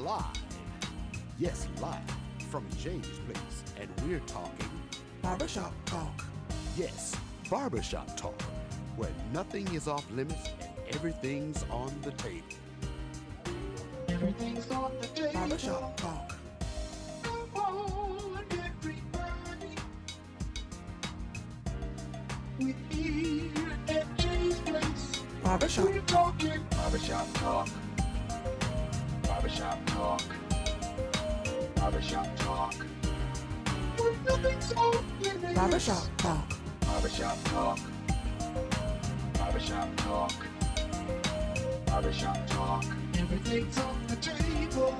live. Yes, live from Jay's Place. And we're talking Barbershop Talk. Yes, Barbershop Talk, where nothing is off limits and everything's on the table. Everything's on the table. Barbershop Talk. Come on, everybody. We're here at Jay's Place. Barbershop. We're talking Barbershop Talk. Barbershop Talk. Barbershop Talk. Where nothing's off limits. Barbershop Talk. Barbershop Talk. Barbershop Talk. Barbershop Talk. Everything's on the table.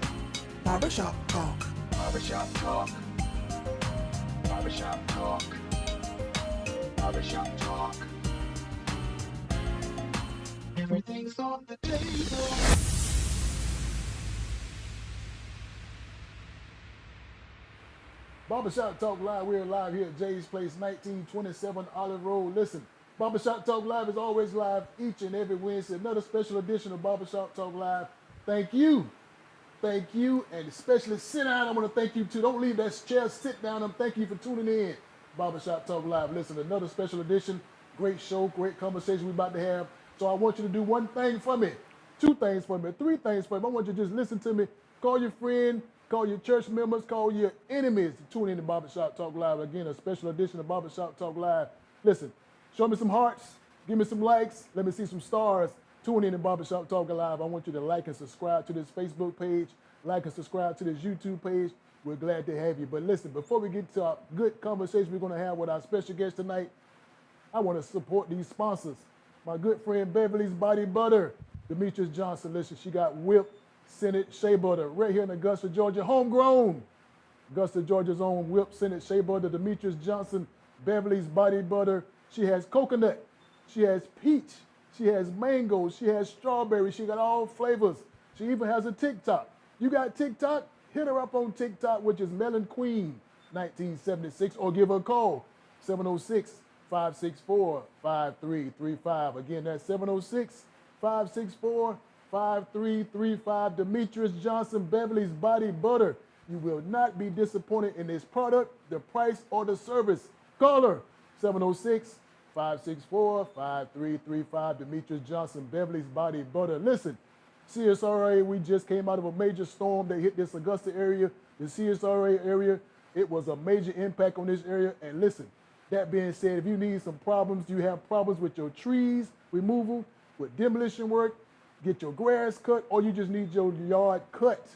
Barbershop Talk. Barbershop Talk. Barbershop Talk. Barbershop Talk. Everything's on the table. Barbershop Talk Live. We're live here at Jay's Place, 1927 Olive Road. Listen, Barbershop Talk Live is always live each and every Wednesday. Another special edition of Barbershop Talk Live. Thank you. Thank you. And especially sit down. I want to thank you too. Don't leave that chair. Sit down. And thank you for tuning in. Barbershop Talk Live. Listen, another special edition. Great show. Great conversation we're about to have. So I want you to do one thing for me. Two things for me. Three things for me. I want you to just listen to me. Call your friend. Call your church members, call your enemies to tune in to Barbershop Talk Live. Again, a special edition of Barbershop Talk Live. Listen, show me some hearts, give me some likes, let me see some stars. Tune in to Barbershop Talk Live. I want you to like and subscribe to this Facebook page, like and subscribe to this YouTube page. We're glad to have you. But listen, before we get to our good conversation we're going to have with our special guest tonight, I want to support these sponsors. My good friend Beverly's Body Butter, Demetrius Johnson. Listen, she got whipped Senate Shea Butter right here in Augusta, Georgia, homegrown. Augusta, Georgia's own whipped Senate Shea Butter, Demetrius Johnson, Beverly's Body Butter. She has coconut, she has peach, she has mango, she has strawberry, she got all flavors. She even has a TikTok. You got TikTok? Hit her up on TikTok, which is Melon Queen 1976, or give her a call, 706-564-5335. Again, that's 706-564-5335. 5335. Demetrius Johnson, Beverly's Body Butter. You will not be disappointed in this product, the price, or the service. Call her 706-564-5335. Demetrius Johnson, Beverly's Body Butter. Listen, CSRA, we just came out of a major storm that hit this Augusta area, the CSRA area. It was a major impact on this area. And listen, that being said, if you need some problems, you have problems with your trees removal, with demolition work, get your grass cut, or you just need your yard cut,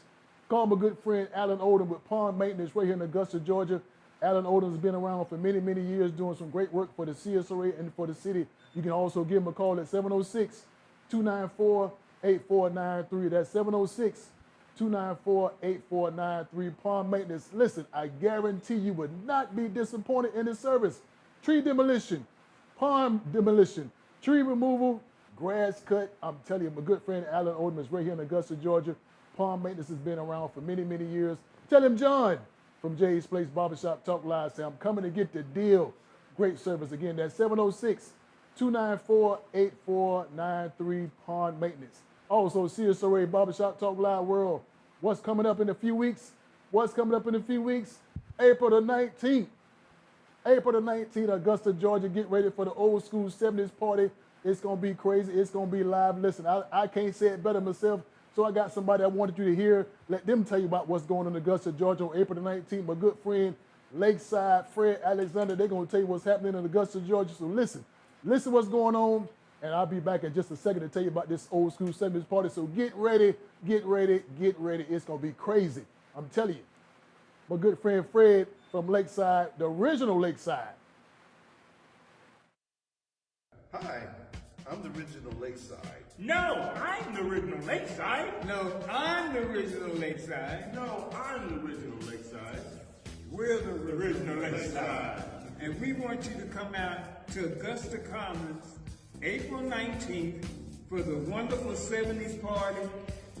call my good friend Alan Odom with Pond Maintenance right here in Augusta, Georgia. Alan Odom's been around for many, many years doing some great work for the CSRA and for the city. You can also give him a call at 706-294-8493. That's 706-294-8493. Pond Maintenance. Listen, I guarantee you would not be disappointed in his service. Tree demolition, pond demolition, tree removal, grass cut. I'm telling you, my good friend Alan Odom is right here in Augusta, Georgia. Pond Maintenance has been around for many, many years. Tell him John from Jay's Place Barbershop Talk Live say I'm coming to get the deal. Great service. Again, that's 706-294-8493. Pond Maintenance. Also, CSRA Barbershop Talk Live World. What's coming up in a few weeks? What's coming up in a few weeks? April the 19th. April the 19th, Augusta, Georgia. Get ready for the old school 70s party. It's going to be crazy. It's going to be live. Listen, I can't say it better myself, so I got somebody I wanted you to hear. Let them tell you about what's going on in Augusta, Georgia on April the 19th. My good friend, Lakeside, Fred Alexander, they're going to tell you what's happening in Augusta, Georgia. So listen what's going on, and I'll be back in just a second to tell you about this old school 70s party. So get ready, get ready, get ready. It's going to be crazy. I'm telling you. My good friend, Fred from Lakeside, the original Lakeside. Hi, I'm the original Lakeside. No, I'm the original Lakeside. No, I'm the original Lakeside. No, I'm the original Lakeside. We're the original Lakeside. And we want you to come out to Augusta Commons April 19th for the wonderful 70s party.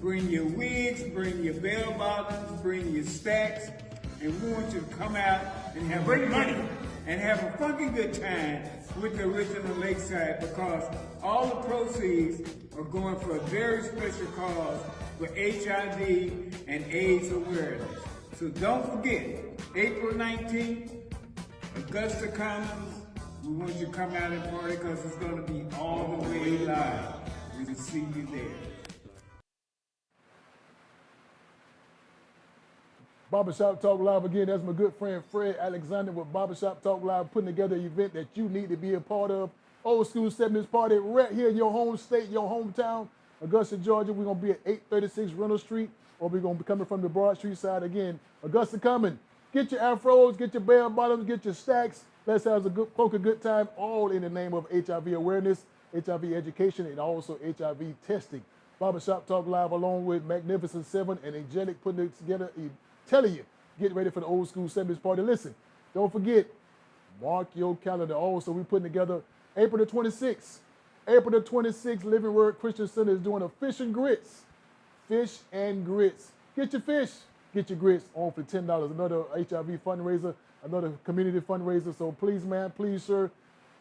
Bring your wigs, bring your bell bottoms, bring your stacks, and we want you to come out and have money and have a funky good time with the original Lakeside, because all the proceeds are going for a very special cause for HIV and AIDS awareness. So don't forget, April 19th, Augusta Commons. We want you to come out and party because it's going to be all the way live. We will see you there. Barbershop Talk Live again. That's my good friend Fred Alexander with Barbershop Talk Live, putting together an event that you need to be a part of. Old School 70s party right here in your home state, your hometown, Augusta, Georgia. We're going to be at 836 Reynolds Street, or we're going to be coming from the Broad Street side again. Augusta coming. Get your afros, get your bell bottoms, get your stacks. Let's have a good time, all in the name of HIV awareness, HIV education, and also HIV testing. Barbershop Talk Live along with Magnificent Seven and Angelic putting it together. Telling you, get ready for the Old School 70s party. Listen, don't forget, mark your calendar. Also, we're putting together April the 26th. April the 26th, Living Word Christian Center is doing a fish and grits. Fish and grits. Get your fish, get your grits on for $10. Another HIV fundraiser, another community fundraiser. So please, man, please, sir,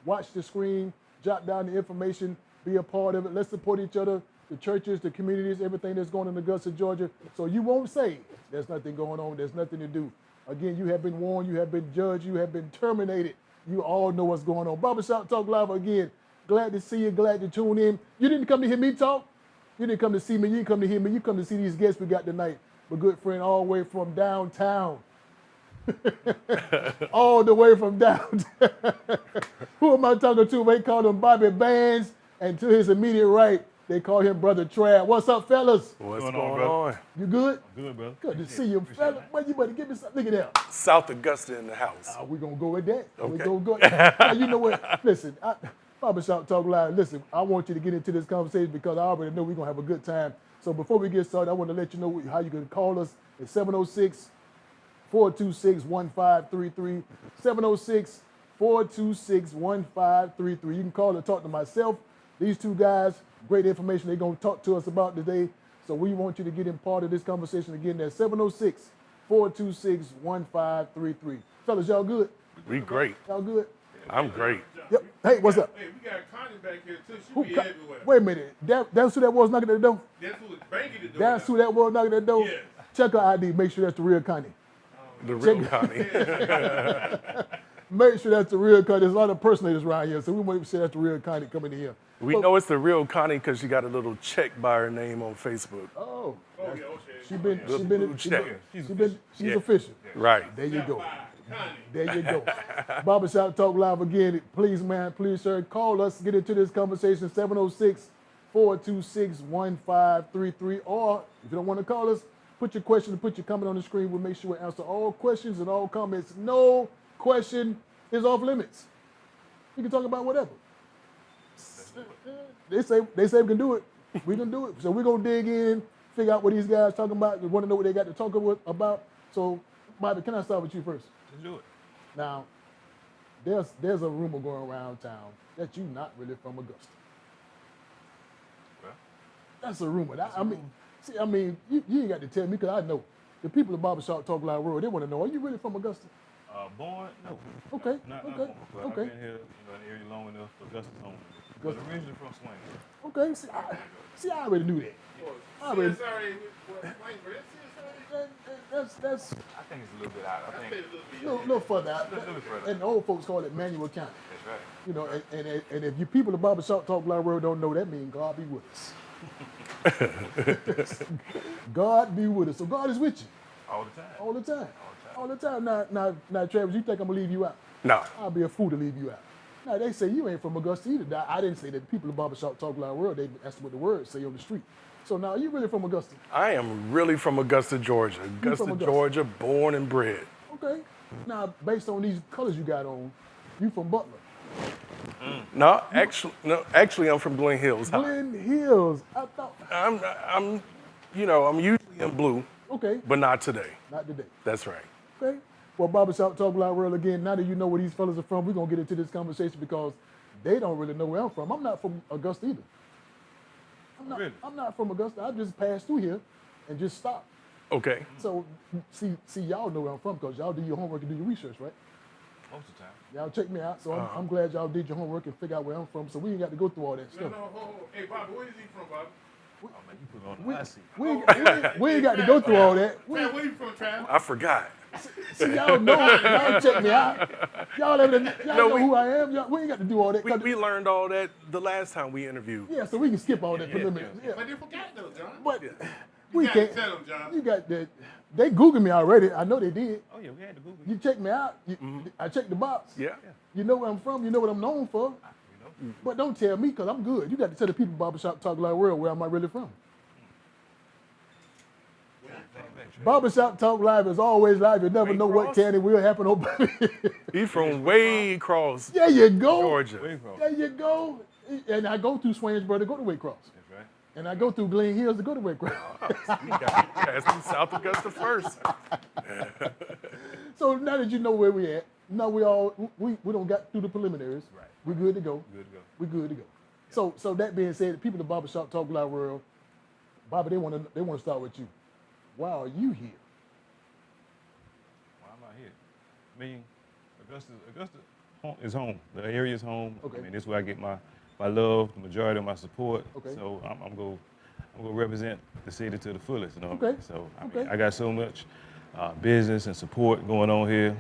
watch the screen, jot down the information, be a part of it. Let's support each other, the churches, the communities, everything that's going on in Augusta, Georgia. So you won't say there's nothing going on, there's nothing to do. Again, you have been warned, you have been judged, you have been terminated. You all know what's going on. Barbershop Talk Live again. Glad to see you, glad to tune in. You didn't come to hear me talk. You didn't come to see me, you didn't come to hear me. You come to see these guests we got tonight. My good friend all the way from downtown. All the way from downtown. Who am I talking to? They call him Bobby Bands, and to his immediate right, they call him Brother Trav. What's up, fellas? What's going on? You good? Good, brother. Good to see you, fella. Well, you better give me something. Look at that. South Augusta in the house. We're going to go with that. Okay. We're going to go. Now, you know what? Listen, Barbershop Talk Live, listen, I want you to get into this conversation because I already know we're going to have a good time. So before we get started, I want to let you know how you can call us at 706-426-1533. 706-426-1533. You can call and talk to myself. These two guys, great information they're going to talk to us about today. So we want you to get in part of this conversation again. That's 706-426-1533. Fellas, y'all good? We great. Y'all good? I'm great. Yep. Hey, what's up? Hey, we got Connie back here too. She Who be co- everywhere. Wait a minute. That's who that was knocking at the door? That's who was banging the door. That's who that was knocking at the door? Yes. Check her ID. Make sure that's the real Connie. The real Connie. Make sure that's the real Connie. There's a lot of impersonators around here, so we want to say that's the real Connie coming in here. We know it's the real Connie because she got a little check by her name on Facebook. Oh. Oh, yeah, okay. She's official. Right. There you go. Connie. There you go. Barbershop Talk Live again. Please, man, please, sir, call us. Get into this conversation. 706-426-1533. Or if you don't want to call us, put your question and put your comment on the screen. We'll make sure we answer all questions and all comments. No question is off limits. You can talk about whatever. They say we can do it. We can do it. So we're gonna dig in, figure out what these guys talking about. We want to know what they got to talk about. So, Bobby, can I start with you first? Let's do it. Now, there's a rumor going around town that you're not really from Augusta. Well, That's a rumor. I mean, you ain't got to tell me because I know the people at Barbershop Talk Live World. They want to know: are you really from Augusta? Born? No. Okay. Not Okay. born, but Okay. I've been here, in the area long enough. Augusta's home. But originally from Swain. Okay. See, I already knew that. I already. CSRA, what, That's I think it's a little bit out. I think a little further out. Little bit further. And the old folks call it Manual County. that's right. You know, and if you people at Barbershop Talk Live World don't know, that means God be with us. God be with us. So God is with you All the time. all the time. All the time. Now, Travis, you think I'm gonna leave you out? no. I'll be a fool to leave you out. Now they say you ain't from Augusta either. Now, I didn't say that. People at Barbershop Talk Live World, that's what the words say on the street. So now you really from Augusta? I am really from Augusta, Georgia. Augusta, Augusta. Georgia, born and bred. Okay. Now based on these colors you got on, you from Butler. No, actually, I'm from Glen Hills. Glen Hills. I thought. I'm usually in blue, Okay. but not today. Not today. That's right. Okay. Well, Barbershop Talk Live World again. Now that you know where these fellas are from, we're gonna get into this conversation because they don't really know where I'm from. I'm not from Augusta either. Really? I'm not from Augusta. I just passed through here and just stopped. Okay. So see, y'all know where I'm from because y'all do your homework and do your research, right? Most of the time. Y'all check me out. So I'm glad y'all did your homework and figure out where I'm from. So we ain't got to go through all that No, stuff. no, hold. Hey, Bobby, where is he from, Bobby? Oh, man, you put on the hot seat. We ain't got to go through all that. Trav, where you from, Trav? I forgot. See, y'all check me out. Y'all know who I am. We ain't got to do all that. We learned all that the last time we interviewed. Yeah, so we can skip all that preliminary. Yeah. But they forgot though, John. But You we gotta can't. tell them, John. You got that. They Googled me already. I know they did. Oh, yeah, we had to Google. You checked me out. I checked the box. Yeah. You know where I'm from. You know what I'm known for. But don't tell me because I'm good. You got to tell the people Barbershop Talk Live World where am I really from. Barbershop Talk Live is always live. You never know what can and will happen over here. He from way across There you go. Georgia. There you go. And I go through Swainsboro to go to Waycross. That's right. And I go through Glen Hills to go to Waycross. You got passed through South Augusta first. So now that you know where we at, now we don't got through the preliminaries. Right. We good to go. Good to go. We good to go. So that being said, the people in the Barbershop Talk Live World, Bobby, they want to start with you. Why are you here? Why am I here? I mean, Augusta is home. The area is home. Okay. I mean, this is where I get my love, the majority of my support. Okay. So I'm going to represent the city to the fullest. You know? Okay. So Okay. I got so much business and support going on here.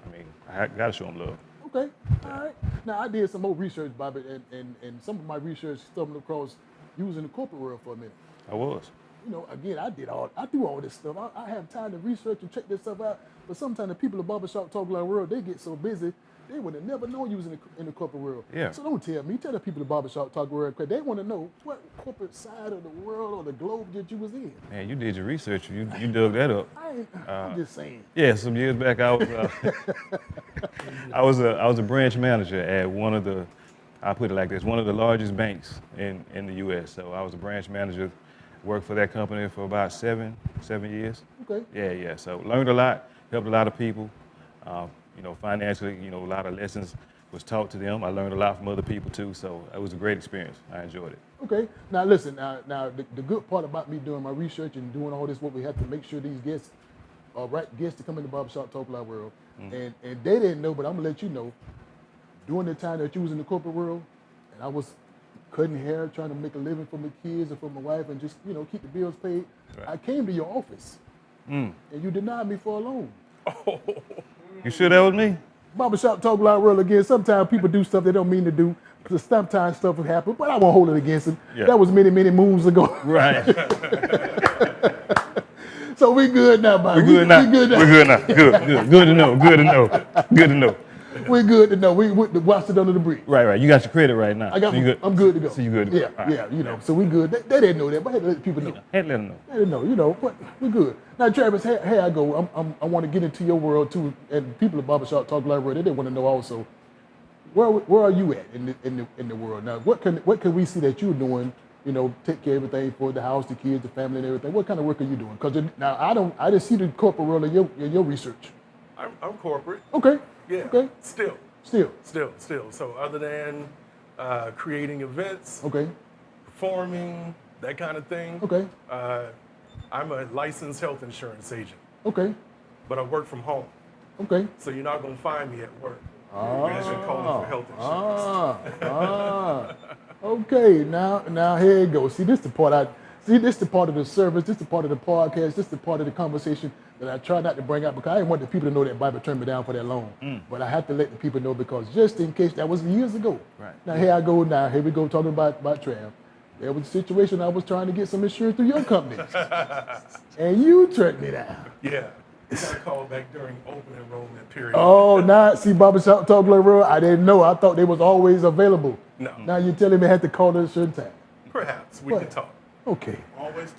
I mean, I got to show them love. Okay, all right. Now I did some more research, Bobby, and some of my research stumbled across you was in the corporate world for a minute. I was. You know, again, I do all this stuff. I have time to research and check this stuff out. But sometimes the people in the Barbershop Talk Live World, they get so busy, they would have never known you was in the corporate world. Yeah. So don't tell me. Tell the people in the Barbershop Talk World, because they want to know what corporate side of the world or the globe that you was in. Man, you did your research. You dug that up. I'm just saying. Yeah, some years back, I was I was a branch manager at one of the, I put it like this, one of the largest banks in the U.S. So I was a branch manager, worked for that company for about seven years. Okay. Yeah. So learned a lot, helped a lot of people. You know, financially, you know, a lot of lessons was taught to them. I learned a lot from other people too. So it was a great experience. I enjoyed it. Okay. Now listen. Now the good part about me doing my research and doing all this, what we have to make sure these guests are right guests to come in the Barbershop Talk Live World. And they didn't know, but I'm gonna let you know. During the time that you was in the corporate world, and I was cutting hair, trying to make a living for my kids and for my wife, and just keep the bills paid. Right. I came to your office, and you denied me for a loan. You sure that was me? Barbershop Talk Live World again. Sometimes people do stuff they don't mean to do. Sometimes stuff will happen, but I won't hold it against them. Yeah. That was many moons ago. Right. So we good now, Bobby. We're good now. We good now. We're good now. Good to know. Good to know. We're good to know. We washed it under the bridge. Right. You got your credit right now. I'm good to go. So you good to go. Yeah, All right. So we good. They didn't know that, but I had to let people know. Had to let them know. They didn't know, but we good. Now, Travis, here I go. I want to get into your world too, and people at Barbershop Talk Live World, they want to know also, where are you at in the world now? What can we see that you're doing? Take care of everything for the house, the kids, the family, and everything. What kind of work are you doing? Because now I didn't see the corporate world in your research. I'm corporate. Okay. Yeah. Okay. Still. So other than creating events, okay, performing, that kind of thing. Okay. I'm a licensed health insurance agent. Okay. But I work from home. Okay. So you're not gonna find me at work. You're actually calling for health insurance. Okay. Now here it goes. See, this the part of the service. This the part of the podcast. This the part of the conversation that I try not to bring out because I didn't want the people to know that Bible turned me down for that loan. But I have to let the people know because just in case that was years ago. Right. Now here I go. Now here we go talking about Trav. There was a situation I was trying to get some insurance through your company, and you turned me down. Yeah. You got called back during open enrollment period. Oh, now see Barbershop Talk Live World. I didn't know. I thought they was always available. No. Now you're telling me I had to call at a certain time. Perhaps we can talk. Okay. Always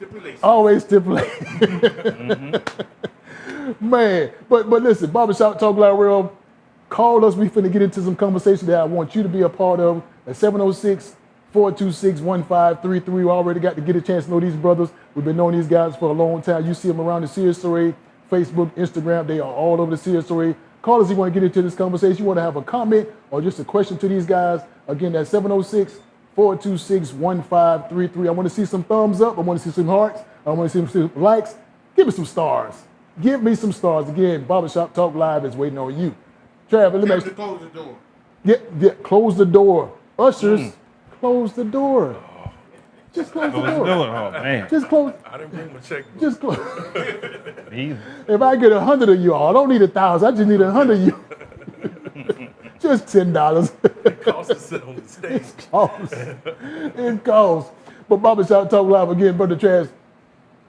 stipulation. Man, but listen, Barbershop Talk Live World, call us. We finna get into some conversation that I want you to be a part of at 706-426-1533. We already got to get a chance to know these brothers. We've been knowing these guys for a long time. You see them around the Sirius Story, Facebook, Instagram. They are all over the Sirius Story. Call us if you want to get into this conversation. You want to have a comment or just a question to these guys. Again, that's 706-426-1533. I want to see some thumbs up. I want to see some hearts. I want to see some likes. Give me some stars. Give me some stars. Again, Barbershop Talk Live is waiting on you. Trav, let me Tell ask him to close the door. Yeah, close the door. Ushers, close the door. Just close the Close the door. door. Oh, man. Just close. I didn't bring my checkbook. Just close. Me either. If I get 100 of you all, I don't need 1,000. I just need 100 of you. Just $10. It costs to sit on the stage. It costs. But Barbershop Talk Live again, Brother Trav.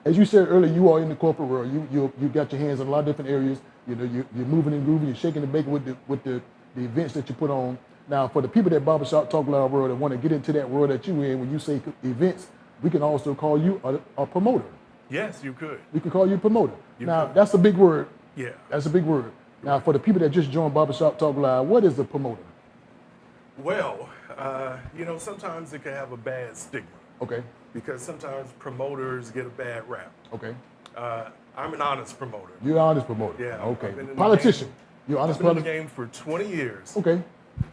As you said earlier, you are in the corporate world. You got your hands in a lot of different areas. You know, you're moving and grooving. You're shaking and baking with the events that you put on. Now, for the people that Barbershop Talk Live world that want to get into that world that you in, when you say events, we can also call you a promoter. Yes, you could. We can call you a promoter. Now, could. that's a big word. Yeah. That's a big word. Now, for the people that just joined Barbershop Talk Live, what is a promoter? Well, sometimes it can have a bad stigma Okay. because sometimes promoters get a bad rap. Okay. I'm an honest promoter. You're an honest promoter. Yeah. Okay. I've been in the Politician. game- You're an I've honest been in the politician. game for 20 years Okay.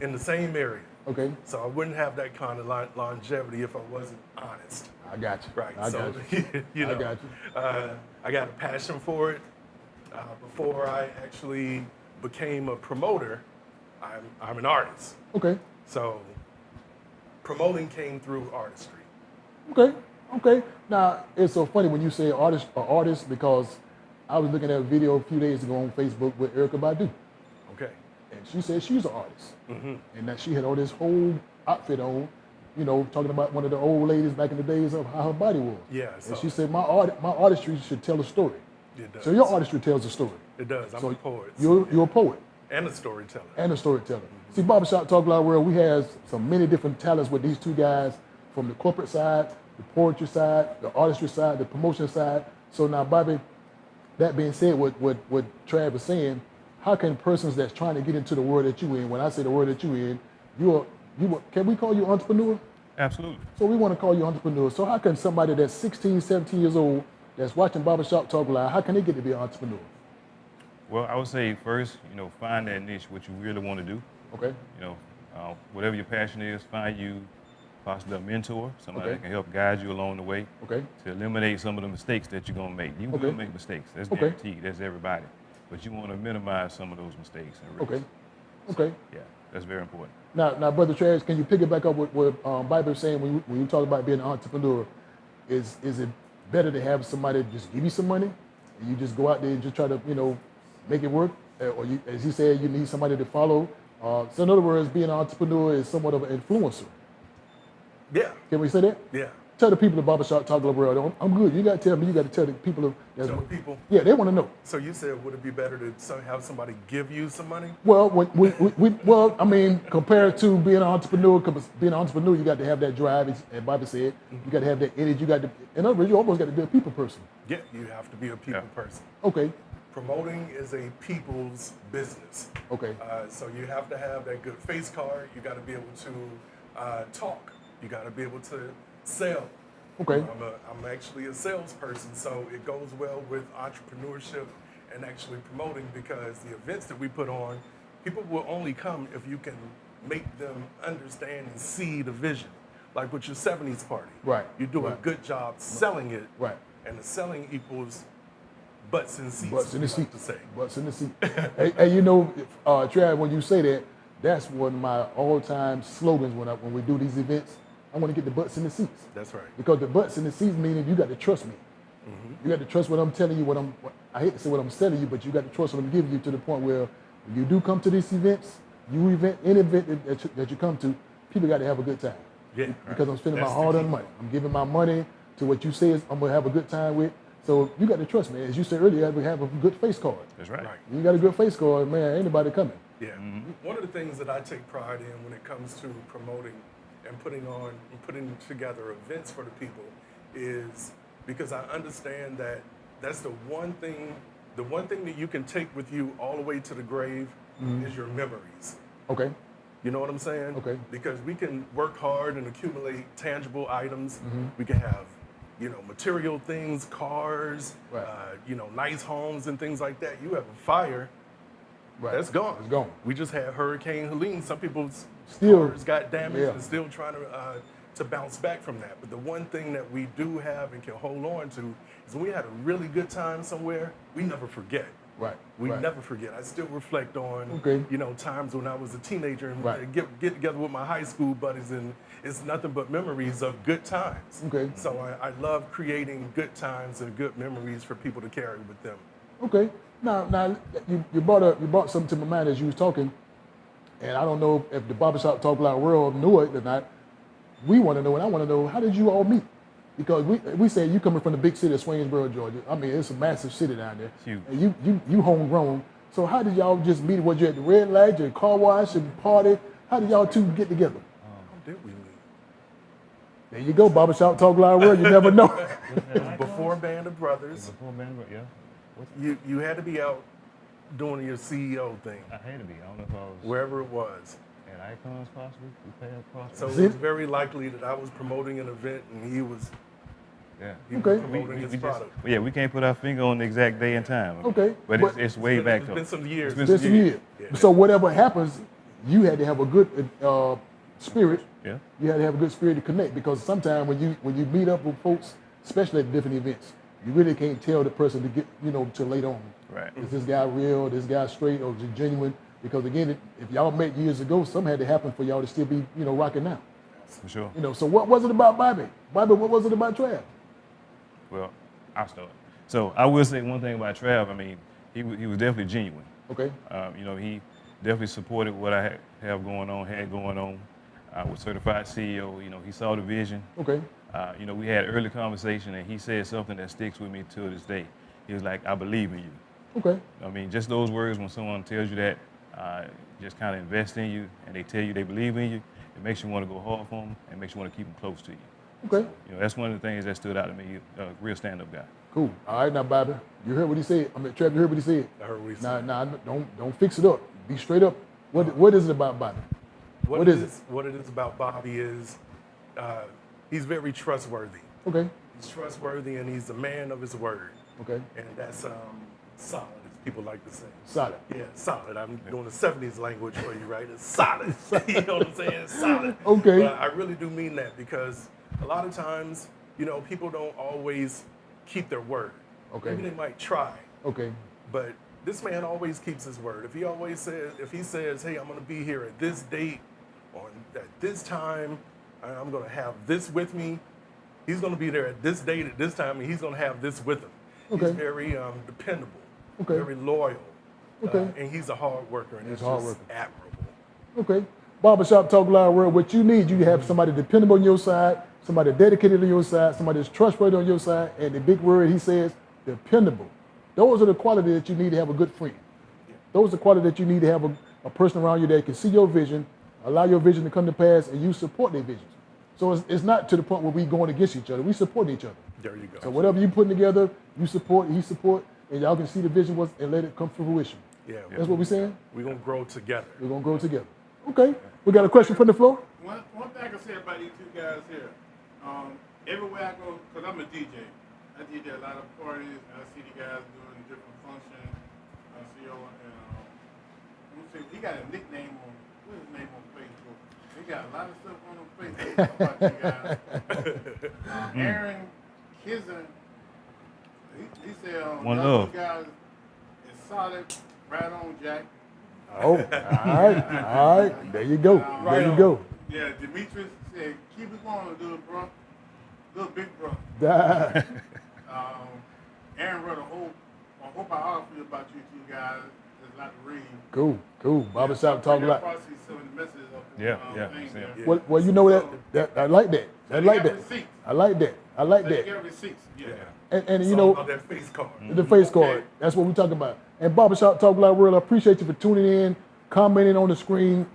in the same area. Okay. So I wouldn't have that kind of longevity if I wasn't honest. I got you. Right. I so, got you. I got you. I got a passion for it. Before I actually became a promoter, I'm an artist. Okay. So promoting came through artistry. Okay. Okay. Now, it's so funny when you say artist because I was looking at a video a few days ago on Facebook with Erykah Badu. Okay. And she said she's an artist. And that she had all this whole outfit on, you know, talking about one of the old ladies back in the days of how her body was. Yeah. And she said, my artistry should tell a story. It does. So your artistry tells a story. It does. I'm So a poet. You're a poet and a storyteller. and a storyteller. See, Barbershop Talk Live World, we have some many different talents with these two guys from the corporate side, the poetry side, the artistry side, the promotion side. So now, Bobby, that being said, what Trav is saying, how can persons that's trying to get into the world that you in, when I say the world that you in, can we call you entrepreneur? Absolutely. So we want to call you entrepreneur. So how can somebody that's 16, 17 years old that's watching Barbershop Talk Live, how can they get to be an entrepreneur? Well, I would say first, find that niche, what you really want to do. Okay. Whatever your passion is, find you possibly a mentor, somebody Okay. that can help guide you along the way Okay. to eliminate some of the mistakes that you're going to make. You Okay. will make mistakes. That's Okay. guaranteed. That's everybody. But you want to minimize some of those mistakes and risks. Okay. Okay. Yeah, that's very important. Now, Brother Travis, can you pick it back up with what Bible is saying when you talk about being an entrepreneur? Is it better to have somebody just give you some money and you just go out there and just try to, make it work? Or you, as he said, you need somebody to follow? So in other words, being an entrepreneur is somewhat of an influencer. Yeah. Can we say that? Yeah. Tell the people at Barbershop Talk Live World, I'm good. You got to tell me, you got to tell the people. Tell the people. Yeah, they want to know. So you said, would it be better to have somebody give you some money? Well, compared to being an entrepreneur, 'cause being an entrepreneur, you got to have that drive, as Bobby said. You got to have that energy. In other words, you almost got to be a people person. Yeah, you have to be a people person. Okay. Promoting is a people's business. Okay. So you have to have that good face card. You got to be able to talk. You got to be able to sell. Okay. I'm actually a salesperson, so it goes well with entrepreneurship and actually promoting, because the events that we put on, people will only come if you can make them understand and see the vision. Like with your 70s party. Right. You do a Right. good job selling it. Right. And the selling equals butts in seats. Butts in the we seat. like to say. Butts in the seat. Hey, Trav, when you say that, that's one of my all-time slogans when we do these events. I want to get the butts in the seats. That's right. Because the butts in the seats meaning you got to trust me. You got to trust what I'm telling you, I hate to say what I'm selling you, but you got to trust what I'm giving you to the point where when you do come to these events, any event that you come to, people got to have a good time. Yeah. Because I'm spending That's my the hard-earned key. money. I'm giving my money to what you say I'm going to have a good time with. So you got to trust me. As you said earlier, we have a good face card. That's right. You got a good face card, man, ain't nobody coming. Yeah. One of the things that I take pride in when it comes to promoting and putting together events for the people is because I understand that that's the one thing that you can take with you all the way to the grave is your memories. Okay. You know what I'm saying? Okay. Because we can work hard and accumulate tangible items. We can have, material things, cars, Right. nice homes and things like that. You have a fire, Right. that's gone. It's gone. We just had Hurricane Helene. Some people's Still- cars got damaged yeah. and still trying to bounce back from that. But the one thing that we do have and can hold on to is when we had a really good time somewhere, we never forget. Right. We right. never forget. I still reflect on, Okay. times when I was a teenager and Right. get together with my high school buddies, and it's nothing but memories of good times. Okay. So I love creating good times and good memories for people to carry with them. Okay. Now you brought something to my mind as you was talking, and I don't know if the Barbershop Talk Loud world knew it or not. We want to know, and I want to know, how did you all meet? Because we say you coming from the big city of Swainsboro, Georgia. I mean, it's a massive city down there. Huge. And you homegrown. So how did y'all just meet? Was you at the red light, your car wash, and party? How did y'all two get together? How did we meet? There you go, Barbershop Talk Loud world. You never know. It was before Band of Brothers. Before Barber, yeah. You had to be out doing your CEO thing, I had to be. I don't know if I was wherever it was. at Icons possibly. We passed possibly. So Is it was it? very likely that I was promoting an event and he was yeah. Okay. promoting his product. Yeah, we can't put our finger on the exact day and time. Okay, But but- it's way back It's though. been some years. It's been Just a year. Yeah. So whatever happens, you had to have a good spirit. Yeah. You had to have a good spirit to connect, because sometimes when you meet up with folks, especially at different events, you really can't tell the person to get to later on. Right. Is this guy real? This guy straight, or is he genuine? Because again, if y'all met years ago, something had to happen for y'all to still be rocking now. For sure. So what was it about Bobby? Bobby, what was it about Trav? Well, I'll start. So I will say one thing about Trav. I mean, he was definitely genuine. Okay. He definitely supported what I had going on. With certified CEO. He saw the vision. Okay. We had early conversation, and he said something that sticks with me to this day. He was like, "I believe in you." Okay. I mean, just those words, when someone tells you that, just kind of invest in you, and they tell you they believe in you, it makes you want to go hard for them, and makes you want to keep them close to you. Okay. That's one of the things that stood out to me. A real stand-up guy. Cool. All right, now, Bobby, you heard what he said. Trav, you heard what he said. I heard what he Nah, said. nah, don't fix it up. Be straight up. What is it about Bobby? What is it? What it is about Bobby is he's very trustworthy. Okay. He's trustworthy and he's a man of his word. Okay. And that's solid, as people like to say. Solid. Yeah, solid. I'm doing the 70s language for you, right? It's solid. You know what I'm saying? It's solid. Okay. But I really do mean that, because a lot of times, people don't always keep their word. Okay. Maybe they might try, Okay. but this man always keeps his word. If he says, hey, I'm going to be here at this date, or at this time, I'm going to have this with me, he's going to be there at this date, at this time, and he's going to have this with him. Okay. He's very dependable, Okay. very loyal, Okay. and he's a hard worker, and He's it's a hard just worker. admirable. Okay. Barbershop Talk Loud world, what you need, you have somebody dependable on your side, somebody dedicated on your side, somebody that's trustworthy on your side, and the big word he says, dependable. Those are the qualities that you need to have a good friend. Those are the qualities that you need to have a person around you that can see your vision, allow your vision to come to pass, and you support their visions. So it's not to the point where we going against each other. We support each other. There you go. So whatever you putting together, you support, he support, and y'all can see the vision and let it come to fruition. Yeah, That's what we're saying? we're going to grow together. We're going to grow together. Okay. We got a question from the floor? One thing I can say about these two guys here, everywhere I go, because I'm a DJ, I DJ a lot of parties, and I see the guys doing different functions. I see he got a nickname what's his name on Facebook? He got a lot of stuff on Facebook about you guys. Aaron Kizen, he said, One y'all love. two guys is solid, right on, Jack. Oh, all right. There you go. There you go. Yeah, Demetrius said, keep it going, little bro. Little big bro. Aaron wrote a whole biography about you two guys. There's a lot to read. Cool. Barbershop Talk Loud. Probably see some of the messages up Yeah. thing there. Yeah. Well, you know that I like that. I like got that. receipts. I like that. I like They that. get receipts. Yeah. And It's you all know, about that face card. the face card. That's what we're talking about. And Barbershop Talk Loud World, I appreciate you for tuning in, commenting on the screen.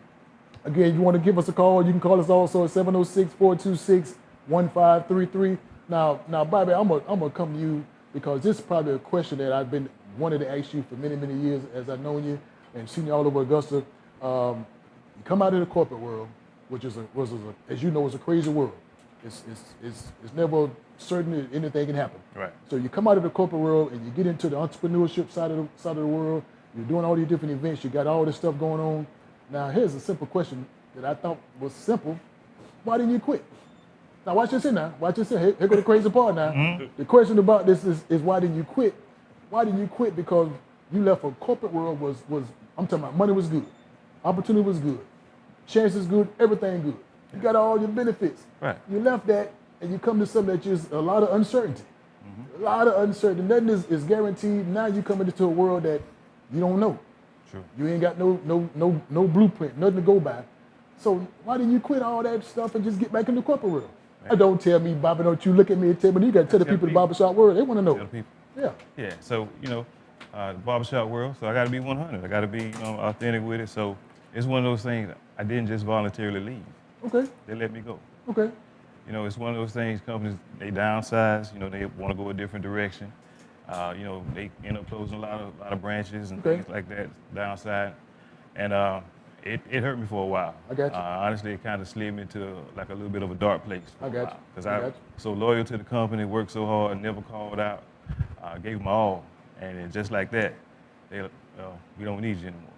Again, if you want to give us a call, you can call us also at 706-426-1533. Now, Bobby, I'm gonna come to you because this is probably a question that I've been wanting to ask you for many, many years as I've known you and seen you all over Augusta. You come out of the corporate world, which is as you know, is a crazy world. It's never certain that anything can happen. Right. So you come out of the corporate world and you get into the entrepreneurship side of the world. You're doing all these different events. You got all this stuff going on. Now here's a simple question that I thought was simple. Why didn't you quit? Now watch this in now. Watch this in. Here go the crazy part now. The question about this is why didn't you quit? Why didn't you quit? Because You left a corporate world was I'm talking about money was good, opportunity was good, chances good, everything good. You got all your benefits. Right. You left that and you come to something that is a lot of uncertainty. A lot of uncertainty. Nothing is guaranteed. Now you coming into a world that you don't know. True. You ain't got no blueprint, nothing to go by. So why didn't you quit all that stuff and just get back in the corporate world? Don't tell me, Bobby, don't you look at me and tell me. You got to tell the people the barbershop world. They want to know. Tell the people. Yeah. Yeah. So the barbershop world. So I got to be 100. I got to be authentic with it. So it's one of those things. I didn't just voluntarily leave. Okay. They let me go. Okay. It's one of those things. Companies they downsize. They want to go a different direction. They end up closing a lot of branches and things like that downside. And it hurt me for a while. I got you. Honestly, it kind of slid me to like a little bit of a dark place. I got you. Because I was so loyal to the company, worked so hard, never called out, gave my all. And just like that, we don't need you anymore.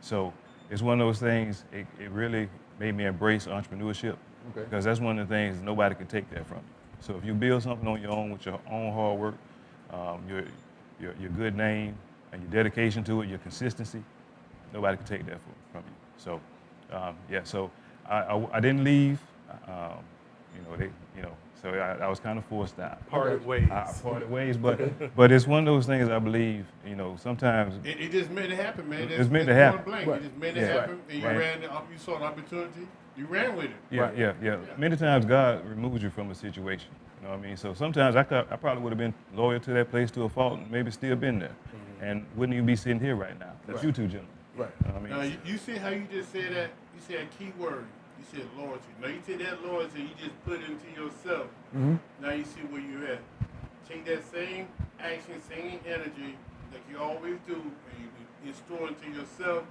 So it's one of those things, it really made me embrace entrepreneurship. Okay. Because that's one of the things nobody can take that from you. So if you build something on your own with your own hard work, your good name and your dedication to it, your consistency, nobody can take that from you. So, so I didn't leave. So I was kind of forced out. Parted ways. Parted ways, but it's one of those things I believe. Sometimes It just meant to happen, man. It's meant to happen. Blank. Right. It just meant to happen, and you saw an opportunity. You ran with it. Yeah. Many times God removes you from a situation. You know what I mean? So sometimes I probably would have been loyal to that place to a fault and maybe still been there, and wouldn't even be sitting here right now. That's you two gentlemen. Right. You know what I mean? Now, you see how you just said that? You said a key word. You said loyalty. Now, you take that loyalty, you just put it into yourself. Now you see where you're at. Take that same action, same energy like you always do, and you install into yourself,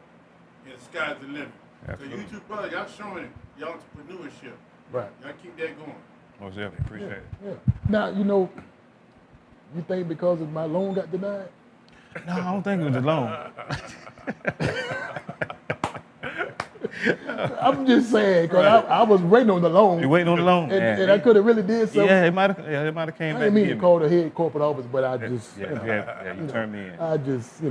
and the sky's the limit. Absolutely. So you two brothers, y'all showing it, y'all entrepreneurship. Right. Y'all keep that going. Most definitely appreciate it. Yeah. Now, you think because of my loan got denied? No, I don't think it was the loan. I'm just saying, because I was waiting on the loan. You waiting on the loan? And I could have really did something. Yeah, it might have came back. I didn't mean to call the head corporate office, but I just, you turned me in. I just,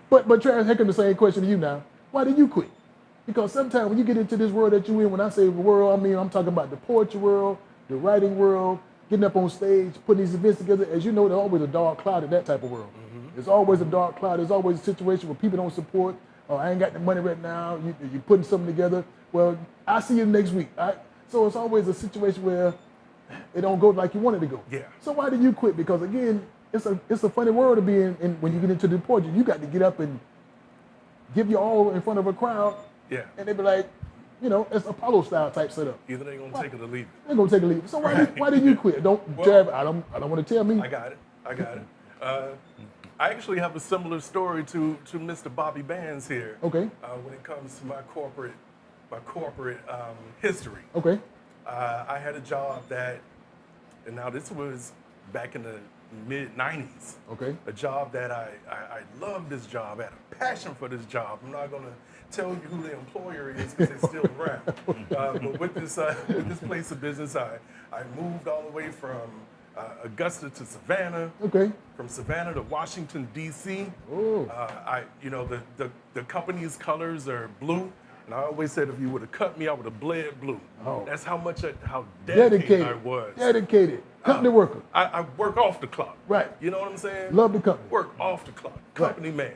But Trav, here comes the same question to you now. Why did you quit? Because sometimes when you get into this world that you in, when I say the world, I mean, I'm talking about the poetry world, the writing world, getting up on stage, putting these events together. As you know, there's always a dark cloud in that type of world. There's always a dark cloud. There's always a situation where people don't support. Oh, I ain't got the money right now. You're putting something together. Well, I'll see you next week. So it's always a situation where it don't go like you want it to go. Yeah. So why did you quit? Because again, it's a funny world to be in when you get into the poetry. You got to get up and give your all in front of a crowd. Yeah. And they be like, it's Apollo style type setup. Either they're gonna take it or leave it. They're gonna take a leave. So why did you quit? Trav, I don't want to tell me. I got it. I actually have a similar story to Mr. Bobby Bands here. Okay. When it comes to my corporate history. Okay. I had a job and now this was back in the mid 90s. Okay. A job that I loved this job, I had a passion for this job. I'm not gonna tell you who the employer is because they're still around. But with this place of business, I moved all the way from Augusta to Savannah. Okay. From Savannah to Washington D.C. Oh. The company's colors are blue, and I always said if you would have cut me, I would have bled blue. Oh. That's how dedicated I was. Dedicated. Company worker. I work off the clock. Right. You know what I'm saying? Love the company. Work off the clock. Company man.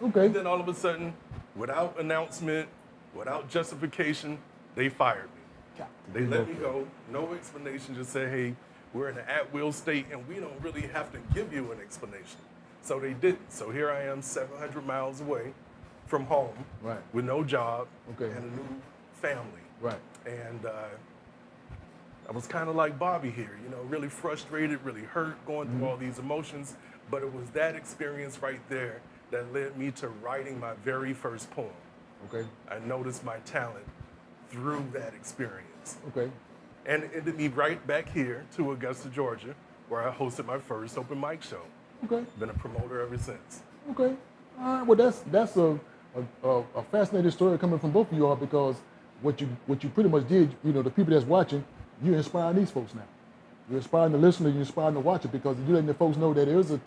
Okay. And then all of a sudden, without announcement, without justification, they fired me. They let me go. No explanation. Just say, hey, we're in an at-will state, and we don't really have to give you an explanation. So they didn't. So here I am, 700 miles away from home, right, with no job, okay, and a new family. Right. And I was kind of like Bobby here, really frustrated, really hurt, going through all these emotions. But it was that experience right there that led me to writing my very first poem. Okay. I noticed my talent through that experience. Okay. And it ended me right back here to Augusta, Georgia, where I hosted my first open mic show. Okay. Been a promoter ever since. Okay. All right. Well, that's a fascinating story coming from both of you all, because what you pretty much did, the people that's watching, you're inspiring these folks now. You're inspiring the listener, you're inspiring the watcher, because you're letting the folks know that there is a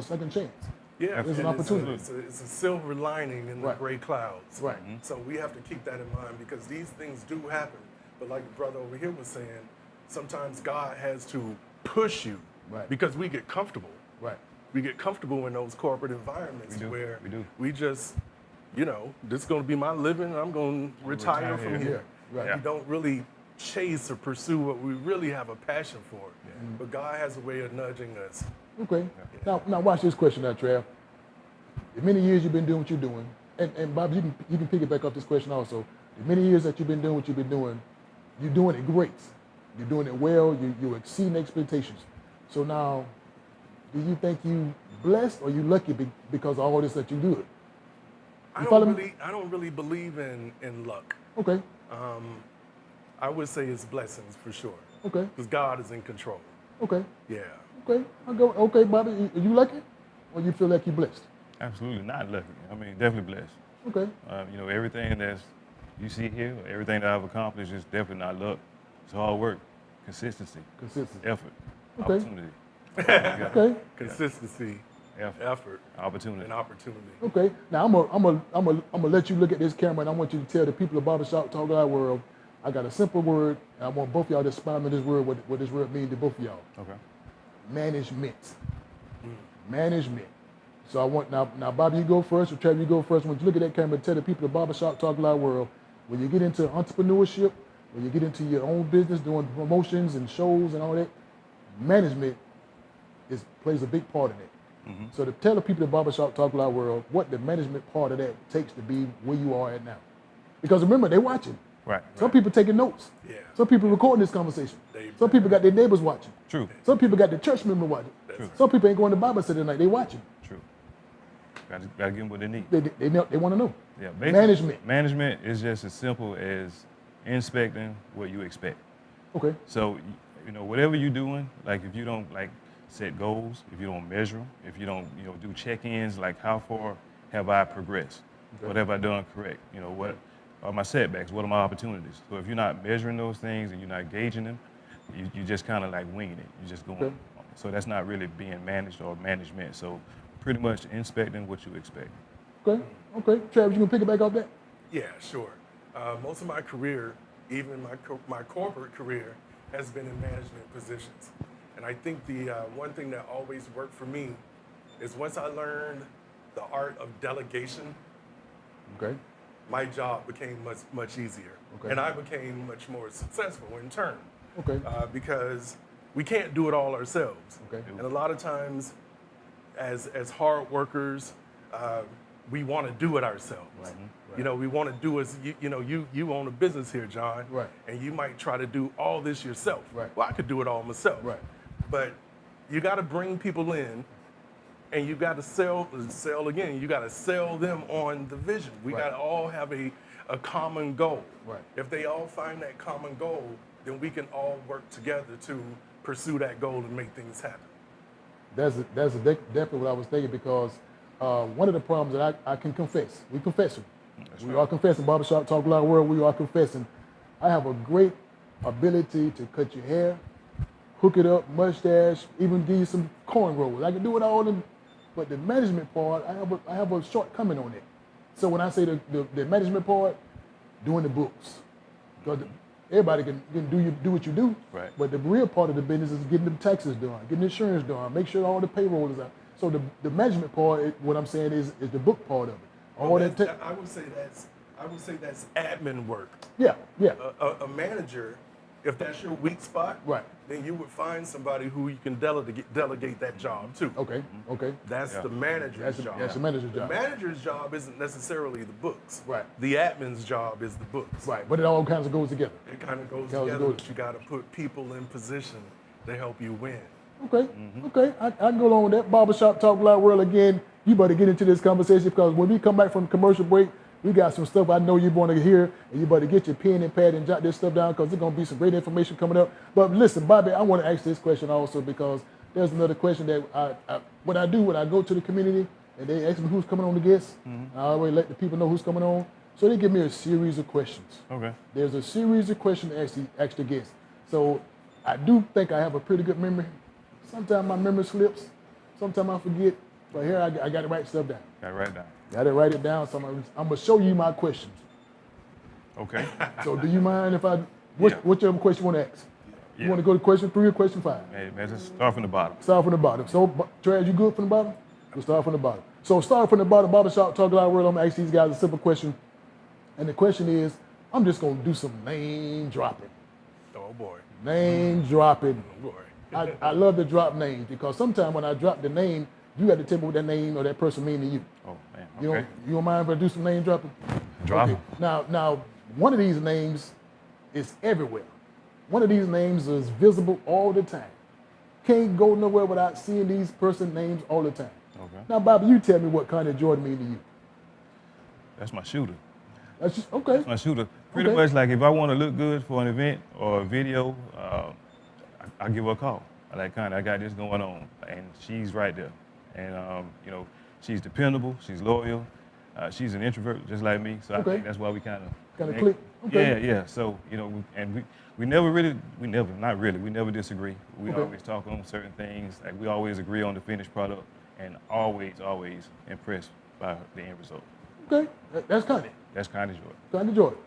second chance. Yeah, There's an and opportunity. It's a silver lining in the Right. gray clouds. Right. So we have to keep that in mind because these things do happen. But like the brother over here was saying, sometimes God has to push you Right. because we get comfortable. Right. We get comfortable in those corporate environments We do. where We do. we just, this is going to be my living. I'm going to retire from retire here. here. Right. We don't really chase or pursue what we really have a passion for. But God has a way of nudging us. Okay. Now watch this question now, Trav. The many years you've been doing what you're doing, and Bob, you can pick it back up this question also. The many years that you've been doing what you've been doing, you're doing it great. You're doing it well. You're exceeding expectations. So now, do you think you blessed or you lucky because of all this that you do? I don't really believe in luck. Okay. I would say it's blessings for sure. Okay. Because God is in control. Okay. Yeah. Okay. I'll go. Okay, Bobby, are you lucky, or you feel like you're blessed? Absolutely not lucky. I mean, definitely blessed. Okay. Everything that's you see here, everything that I've accomplished is definitely not luck. It's hard work, consistency, effort, Okay. opportunity. Okay. Consistency, effort, opportunity. and opportunity. Okay. Now I'm gonna let you look at this camera, and I want you to tell the people of Barbershop Talk Live world. I got a simple word, and I want both of y'all to expound on this word, what this word means to both of y'all. Okay. Management. Management. So I want now Bobby, you go first, or Trav, you go first. When you look at that camera, tell the people of Barbershop Talk Live world, when you get into entrepreneurship, when you get into your own business, doing promotions and shows and all that, management plays a big part in it. So to tell the people of Barbershop Talk Live world what the management part of that takes to be where you are at now. Because remember, they're watching. Right. Some people taking notes. Yeah. Some people recording this conversation. Some people got their neighbors watching. True. Some people got their church member watching. True. Some people ain't going to Bible study tonight. They watching. True. Gotta give them what they need. They want to know. Yeah. Management. Management is just as simple as inspecting what you expect. Okay. So, whatever you're doing, like if you don't set goals, if you don't measure them, if you don't, do check-ins, like how far have I progressed? Okay. What have I done correct? What are my setbacks? What are my opportunities? So if you're not measuring those things and you're not gauging them, you just kind of like winging it. You're just going. Okay. So that's not really being managed or management. So pretty much inspecting what you expect. Okay. Okay. Travis, you gonna pick it back off that? Yeah, sure. Most of my career, even my corporate career, has been in management positions. And I think the one thing that always worked for me is once I learned the art of delegation, Okay. my job became much easier. Okay. And I became much more successful in turn. Okay. Because we can't do it all ourselves. Okay. And a lot of times, as hard workers, we want to do it ourselves. Right. We want to do as you own a business here, John. Right. And you might try to do all this yourself. Right. Well, I could do it all myself. Right. But you got to bring people in, and you got to sell again. You got to sell them on the vision. We Right. got to all have a common goal. Right. If they all find that common goal, then we can all work together to pursue that goal and make things happen. That's definitely what I was thinking, because one of the problems that I can confess, we confessing. We are confessing. Barbershop Talk Live world, we are confessing. I have a great ability to cut your hair, hook it up, mustache, even give you some cornrows. I can do it all, but the management part, I have a shortcoming on it. So when I say the management part, doing the books, because everybody can do what you do, Right. but the real part of the business is getting the taxes done, getting insurance done, make sure all the payroll is out. So the management part, what I'm saying is the book part of it. All Well, that I would say that's admin work. yeah. A manager, if that's your weak spot, Right. then you would find somebody who you can delegate that job to. Okay. That's the manager's job. That's the manager's job. The manager's job isn't necessarily the books. Right. The admin's job is the books. Right. But it all kinds of goes together. It kind of goes Goes together, together. but you got to put people in position to help you win. Okay. Okay. I can go along with that. Barbershop Talk Live world again. You better get into this conversation, because when we come back from commercial break, we got some stuff I know you want to hear, and you better get your pen and pad and jot this stuff down, because there's going to be some great information coming up. But listen, Bobby, I want to ask this question also, because there's another question that what I do when I go to the community and they ask me who's coming on the guest, I already let the people know who's coming on. So they give me a series of questions. Okay. There's a series of questions to ask the guests. So I do think I have a pretty good memory. Sometimes my memory slips. Sometimes I forget. But here I got to write stuff down. Got to write it down. Got to write it down. So I'm gonna show you my questions. Okay. So do you mind if Yeah. whichever question you want to ask? Yeah. You want to go to question 3 or question 5? Hey, man, just start from the bottom. Start from the bottom. So, Trav, you good from the bottom? We'll start from the bottom. So, start from the bottom, Barbershop Talk Live World. I'm going to ask these guys a simple question. And the question is, I'm just going to do some name dropping. Oh boy. Name dropping. Oh boy. I love to drop names because sometimes when I drop the name, you got to tell me what that name or that person mean to you. Oh, man. You Okay. don't mind if I do some name dropping? Drop Okay. it. Now, one of these names is everywhere. One of these names is visible all the time. Can't go nowhere without seeing these person names all the time. Okay. Now, Bobby, you tell me what kind of Jordan mean to you. That's my shooter. That's just, okay. That's my shooter. Pretty Okay. much like if I want to look good for an event or a video, I give her a call. I got this going on, and she's right there. And you know, she's dependable. She's loyal. She's an introvert just like me, so I Okay. think that's why we kind of click. Okay. Yeah. So you know, we never disagree. We Okay. always talk on certain things. Like we always agree on the finished product, and always impressed by the end result. Okay. That's kind of. That's kind of joy. Kind of Jordan.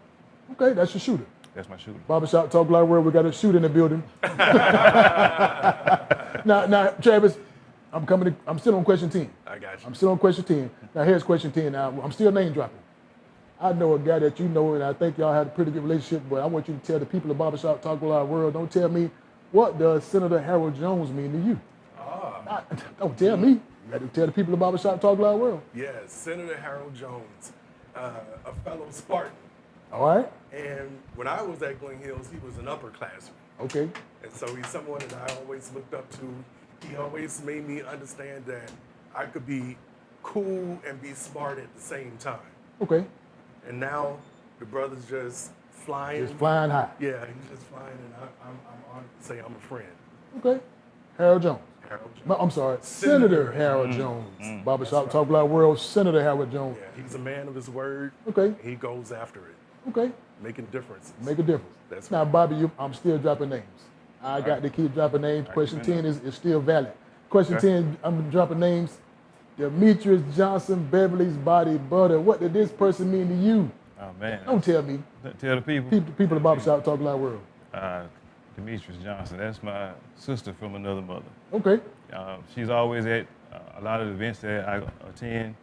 Okay, that's your shooter. That's my shooter. Barbershop Talk Live World, we got a shooter in the building. now, Travis, I'm still on question 10. I got you. I'm still on question 10. Now, here's question 10. Now, I'm still name dropping. I know a guy that you know, and I think y'all had a pretty good relationship, but I want you to tell the people of Barbershop Talk Live World, don't tell me, what does Senator Harold Jones mean to you? Don't tell me. You got to tell the people of Barbershop Talk Live World. Yes, Senator Harold Jones, a fellow Spartan. All right? And when I was at Glen Hills, he was an upperclassman. Okay. And so he's someone that I always looked up to. He always made me understand that I could be cool and be smart at the same time. Okay. And now the brother's just flying. Just flying high. Yeah, he's just flying, and I'm honored to say I'm a friend. Okay. Harold Jones. Harold Jones. No, I'm sorry, Senator Harold Jones. Barbershop Talk Live World, Senator Harold Jones. Yeah, he's a man of his word. Okay. He goes after it, Okay. making differences. Make a difference. That's Now, right. Bobby, I'm still dropping names. I got to keep dropping names. Question 10 is still valid. Question 10, I'm dropping names. Demetrius Johnson, Beverly's Body Butter. What did this person mean to you? Oh man. Don't tell me. Tell the people. People of Barbershop Talk Live World. Demetrius Johnson. That's my sister from another mother. Okay. She's always at a lot of the events that I attend.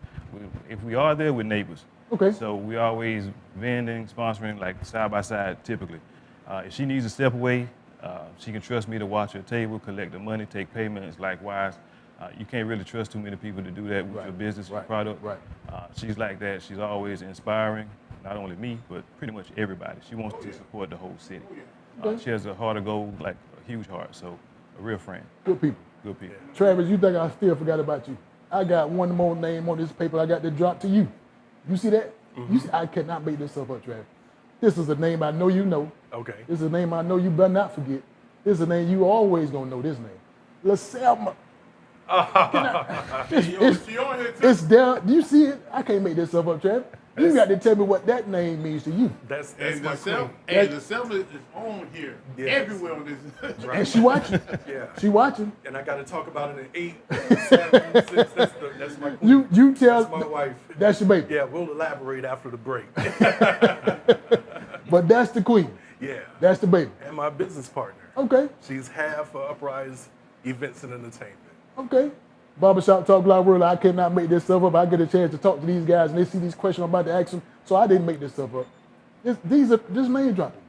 If we are there, we're neighbors. Okay. So we always vending, sponsoring, like side by side, typically. If she needs to step away, she can trust me to watch her table, collect the money, take payments. Likewise, you can't really trust too many people to do that with your business, your product. Right. She's like that. She's always inspiring, not only me, but pretty much everybody. She wants to support the whole city. She has a heart of gold, like a huge heart. So a real friend. Good people. Good people. Travis, you think I still forgot about you? I got one more name on this paper I got to drop to you. You see that? You see, I cannot make this stuff up, Travis. This is a name I know you know. Okay. This is a name I know you better not forget. This is a name you always gonna know this name. LaSelma. It's there. Do you see it? I can't make this stuff up, Travis. You got to tell me what that name means to you. That's And my the queen. self is on here. Yes. Everywhere on this. And she watching. Yeah. She watching. And I got to talk about it in 8, 7, 6. That's my queen. You tell. That's my wife. That's your baby. Yeah, we'll elaborate after the break. But that's the queen. Yeah. That's the baby. And my business partner. Okay. She's half of Uprise Events and Entertainment. Okay. Barbershop Talk Live World, I cannot make this stuff up. I get a chance to talk to these guys and they see these questions I'm about to ask them, so I didn't make this stuff up. These are just name dropping.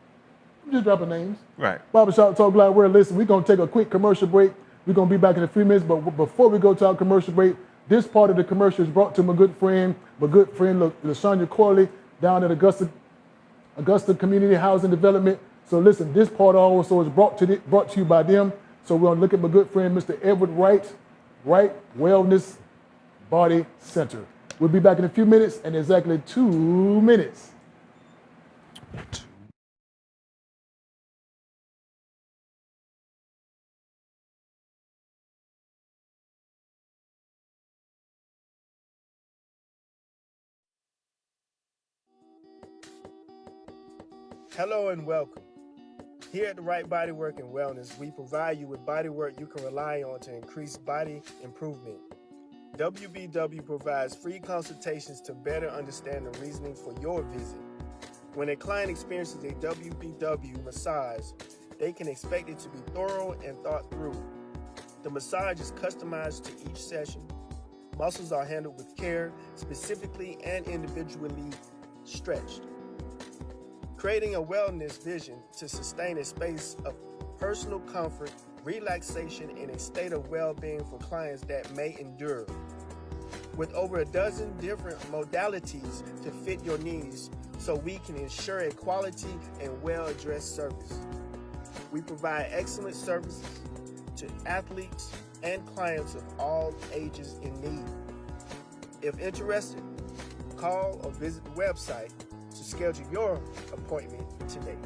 I'm just dropping names. Right. Barbershop Talk Live World, listen, we're going to take a quick commercial break. We're going to be back in a few minutes, but before we go to our commercial break, this part of the commercial is brought to my good friend LaShanya Corley down at Augusta Community Housing Development. So listen, this part also is brought to you by them. So we're going to look at my good friend, Mr. Edward Wright Wellness Body Center. We'll be back in a few minutes, in exactly 2 minutes. Hello and welcome. Here at the Wright Bodywork and Wellness, we provide you with bodywork you can rely on to increase body improvement. WBW provides free consultations to better understand the reasoning for your visit. When a client experiences a WBW massage, they can expect it to be thorough and thought through. The massage is customized to each session. Muscles are handled with care, specifically and individually stretched, creating a wellness vision to sustain a space of personal comfort, relaxation, and a state of well-being for clients that may endure. With over a dozen different modalities to fit your needs, so we can ensure a quality and well-addressed service. We provide excellent services to athletes and clients of all ages in need. If interested, call or visit the website to schedule your appointment today.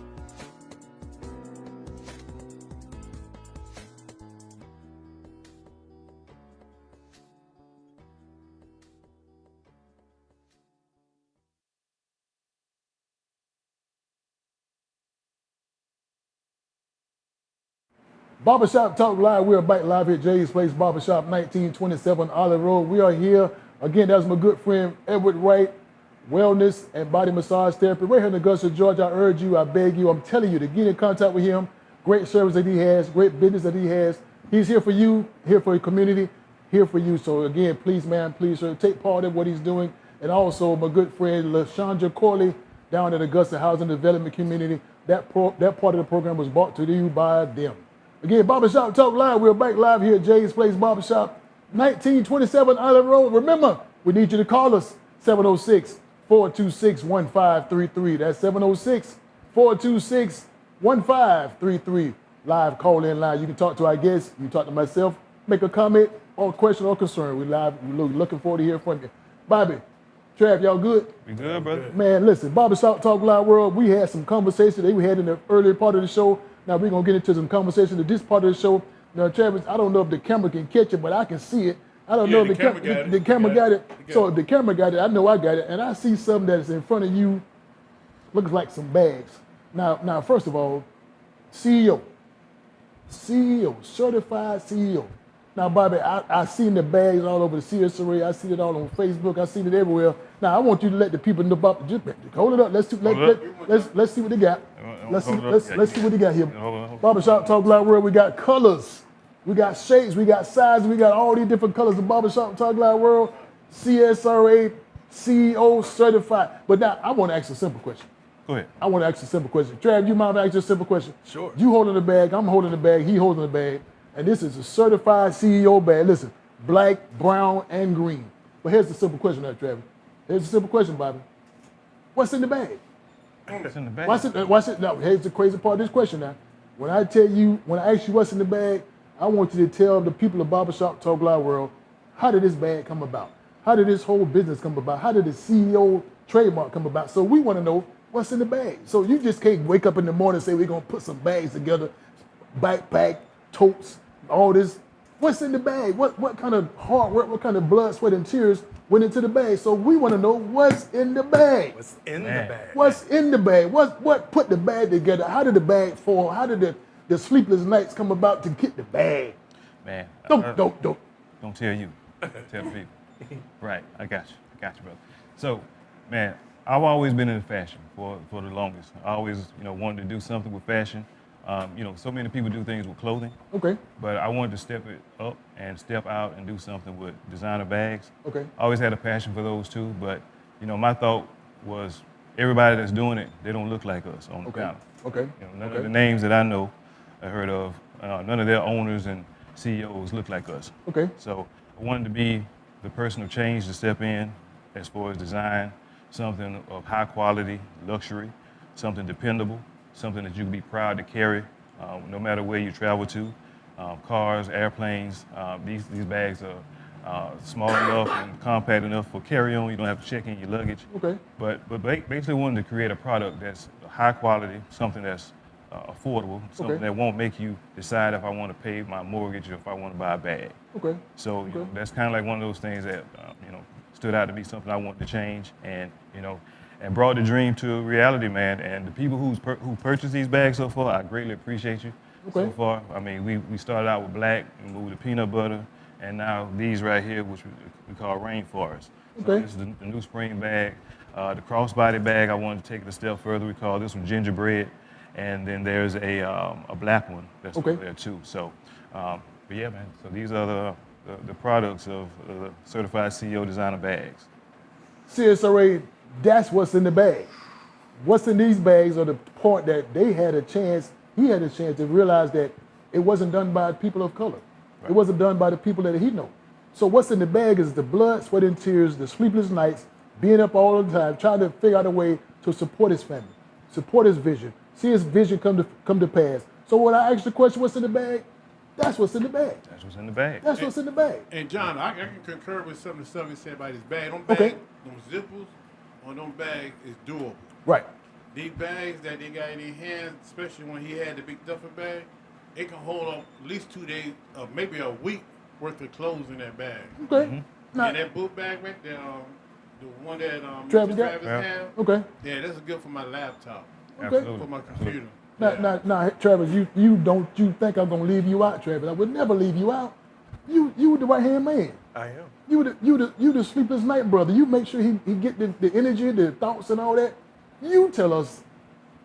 Barbershop Talk Live. We are back live at Jay's Place Barbershop, 1927 Olive Road. We are here. Again, that's my good friend, Edward Wright, Wellness and Body Massage Therapy. Right here in Augusta, Georgia. I urge you, I beg you, I'm telling you to get in contact with him. Great service that he has, great business that he has. He's here for you, here for your community, here for you. So again, please, man, please, sir, take part in what he's doing. And also my good friend, LaShondra Corley, down at Augusta Housing Development Community. That part of the program was brought to you by them. Again, Barbershop Talk Live. We're back live here at Jay's Place Barbershop, 1927 Island Road. Remember, we need you to call us, 706-426-1533. That's 706-426-1533. Live call-in line. You can talk to our guests. You can talk to myself, make a comment or question or concern. We're looking forward to hearing from you. Bobby, Trav, y'all good? We good, brother? Man, listen, Barbershop Talk Live World, we had some conversations that we had in the earlier part of the show. Now we're going to get into some conversation at this part of the show. Now, Travis, I don't know if the camera can catch it, but I can see it. I don't know if the camera got it. So if the camera got it, I know I got it. And I see something that's in front of you, looks like some bags. Now, first of all, CEO, certified CEO. Now, Bobby, I seen the bags all over the CSRA. I see it all on Facebook. I seen it everywhere. Now, I want you to let the people know about. Just hold it up. Let's see what they got. Let's see what they got here. Barbershop Talk Live World. We got colors, we got shapes, we got sizes, we got all these different colors of Barbershop Talk Live World. CSRA, CEO certified. But now I want to ask a simple question. Go ahead. I want to ask a simple question. Trav, you mind if I ask you a simple question? Sure. You holding the bag, I'm holding the bag, he holding the bag, and this is a certified CEO bag. Listen, black, brown, and green. But here's the simple question now, Trav. Here's the simple question, Bobby. What's in the bag? What's in the bag? What's it? Now, here's the crazy part of this question now. When I ask you what's in the bag, I want you to tell the people of Barbershop Talk Live World, how did this bag come about? How did this whole business come about? How did the CEO trademark come about? So we want to know what's in the bag. So you just can't wake up in the morning and say we're going to put some bags together, backpack, totes, all this. What's in the bag? What kind of hard work, what kind of blood, sweat, and tears went into the bag? So we want to know what's in the bag. What's in the bag? What's in the bag? What put the bag together? How did the bag form? How did the sleepless nights come about to get the bag? Man. Don't. Don't tell you. Tell the people. Right. I got you, brother. So, man, I've always been in fashion for the longest. I always, wanted to do something with fashion. So many people do things with clothing. Okay. But I wanted to step it up and step out and do something with designer bags. Okay. I always had a passion for those too, but my thought was everybody that's doing it, they don't look like us on the counter. Okay. None of the names that I know, I heard of, none of their owners and CEOs look like us. Okay. So I wanted to be the person of change to step in as far as design, something of high quality, luxury, something dependable, something that you can be proud to carry no matter where you travel to. Cars, airplanes, these bags are small enough and compact enough for carry-on. You don't have to check in your luggage. Okay. But basically wanted to create a product that's high quality, something that's affordable, something that won't make you decide if I want to pay my mortgage or if I want to buy a bag. Okay. So that's kind of like one of those things that stood out to be something I wanted to change, and brought the dream to reality, man. And the people who purchased these bags so far, I greatly appreciate you so far. I mean, we started out with black, and moved to peanut butter, and now these right here, which we call rainforest. So Okay. this is the new spring bag. The crossbody bag, I wanted to take it a step further. We call this one gingerbread. And then there's a black one that's over there too. So, but yeah, man. So these are the products of the certified CEO designer bags. CSRA, that's what's in the bag. What's in these bags are the part that he had a chance to realize that it wasn't done by people of color. Right. It wasn't done by the people that he knows. So what's in the bag is the blood, sweat, and tears, the sleepless nights, being up all the time, trying to figure out a way to support his family, support his vision, see his vision come to pass. So when I ask the question, what's in the bag? That's what's in the bag. That's what's in the bag. That's what's in the bag. And John, I can concur with some of the stuff he said about his bag. Them bags, them zippers on them bags is doable. Right. These bags that they got in their hands, especially when he had the big duffel bag, it can hold up at least 2 days, maybe a week worth of clothes in that bag. Okay. Mm-hmm. And that boot bag right there, the one that Travis has. Okay. Yeah, that's good for my laptop. Okay. Absolutely. For my computer. Now, Travis, you think I'm gonna leave you out, Travis? I would never leave you out. You the right hand man. I am. You the sleepless night brother. You make sure he get the energy, the thoughts, and all that. You tell us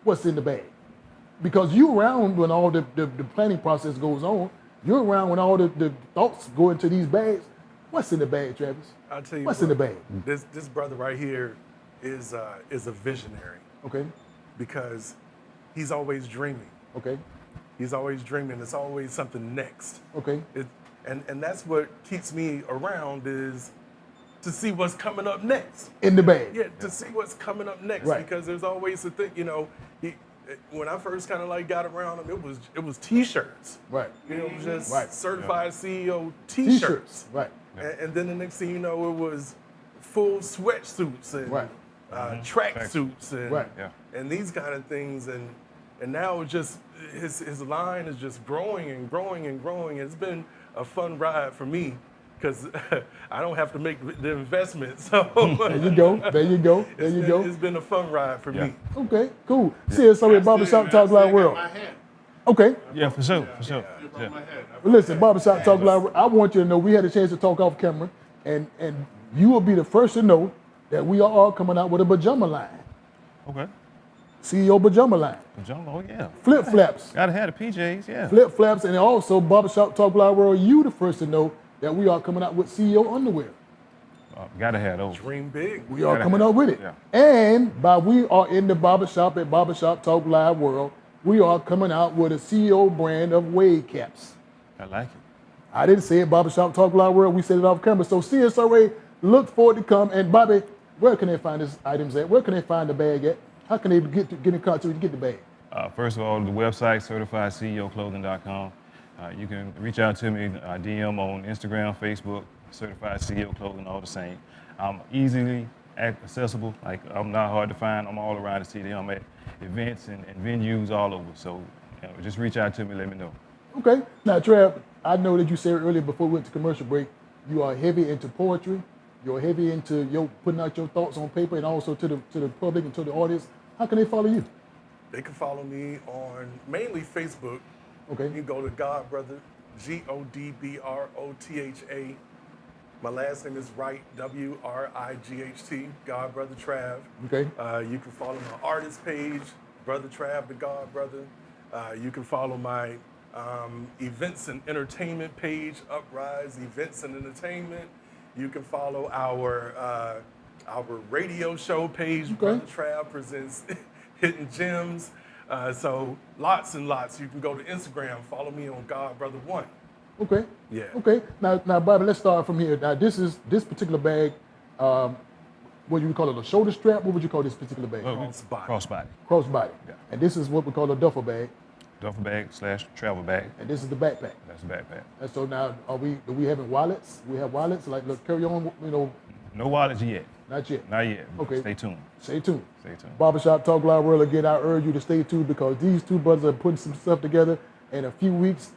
what's in the bag, because you around when all the planning process goes on. You're around when all the thoughts go into these bags. What's in the bag, Travis? I'll tell you what's in the bag. This brother right here is a visionary. Okay. Because he's always dreaming. Okay. He's always dreaming. It's always something next. Okay. And that's what keeps me around is to see what's coming up next. In the bag. Yeah, to see what's coming up next. Right. Because there's always a thing, when I first kind of like got around him, it was T-shirts. Right. It was just Right. certified CEO T-shirts. Right. And then the next thing you know, it was full sweatsuits and track suits and these kind of things. And now it's just his line is just growing and growing and growing. It's been a fun ride for me because I don't have to make the investment. So there you go. It's been a fun ride for me. Okay, cool. See us over at Barbershop Talk Live World. Okay. Yeah, for sure. Well, listen, Barbershop Talk Live. I want you to know we had a chance to talk off camera, and you will be the first to know that we are all coming out with a pajama line. Okay. CEO pajama line. Pajama, oh yeah. Flip flaps. Gotta have the PJs, yeah. Flip flaps, and also Barbershop Talk Live World. You the first to know that we are coming out with CEO underwear. Gotta have those. Dream big. We are coming up with it. Yeah. And we are in the barbershop at Barbershop Talk Live World. We are coming out with a CEO brand of wave caps. I like it. I didn't say it, Barbershop Talk Live World. We said it off camera. So CSRA, look forward to come. And Bobby, where can they find these items at? Where can they find the bag at? How can they get in contact with you to get the bag? First of all, the website, certifiedceoclothing.com. You can reach out to me, DM on Instagram, Facebook, Certified CEO Clothing, all the same. I'm easily accessible. Like, I'm not hard to find. I'm all around the city. I'm at events and venues all over. So just reach out to me, let me know. Okay. Now, Trav, I know that you said earlier before we went to commercial break, you are heavy into poetry. You're heavy into putting out your thoughts on paper and also to the public and to the audience. How can they follow you? They can follow me on mainly Facebook. Okay. You can go to Godbrotha, Godbrotha. My last name is Wright, Wright, Godbrotha Trav. Okay. You can follow my artist page, Brother Trav, the Godbrotha. You can follow my events and entertainment page, Uprise Events and Entertainment. You can follow our radio show page, Brother Trav Presents Hidden Gems. So lots and lots. You can go to Instagram, follow me on Godbrotha1. Okay. Yeah. Okay. Now, Bobby, let's start from here. Now, this particular bag. What do you call it? A shoulder strap? What would you call this particular bag? Crossbody. Crossbody. Yeah. And this is what we call a duffel bag. Duffel bag / travel bag. And this is the backpack. That's the backpack. And so now, do we having wallets? We have wallets like carry on. No wallets yet. Not yet. Not yet. Okay. Stay tuned. Stay tuned. Stay tuned. Barbershop Talk Live World. Again, I urge you to stay tuned because these two brothers are putting some stuff together in a few weeks.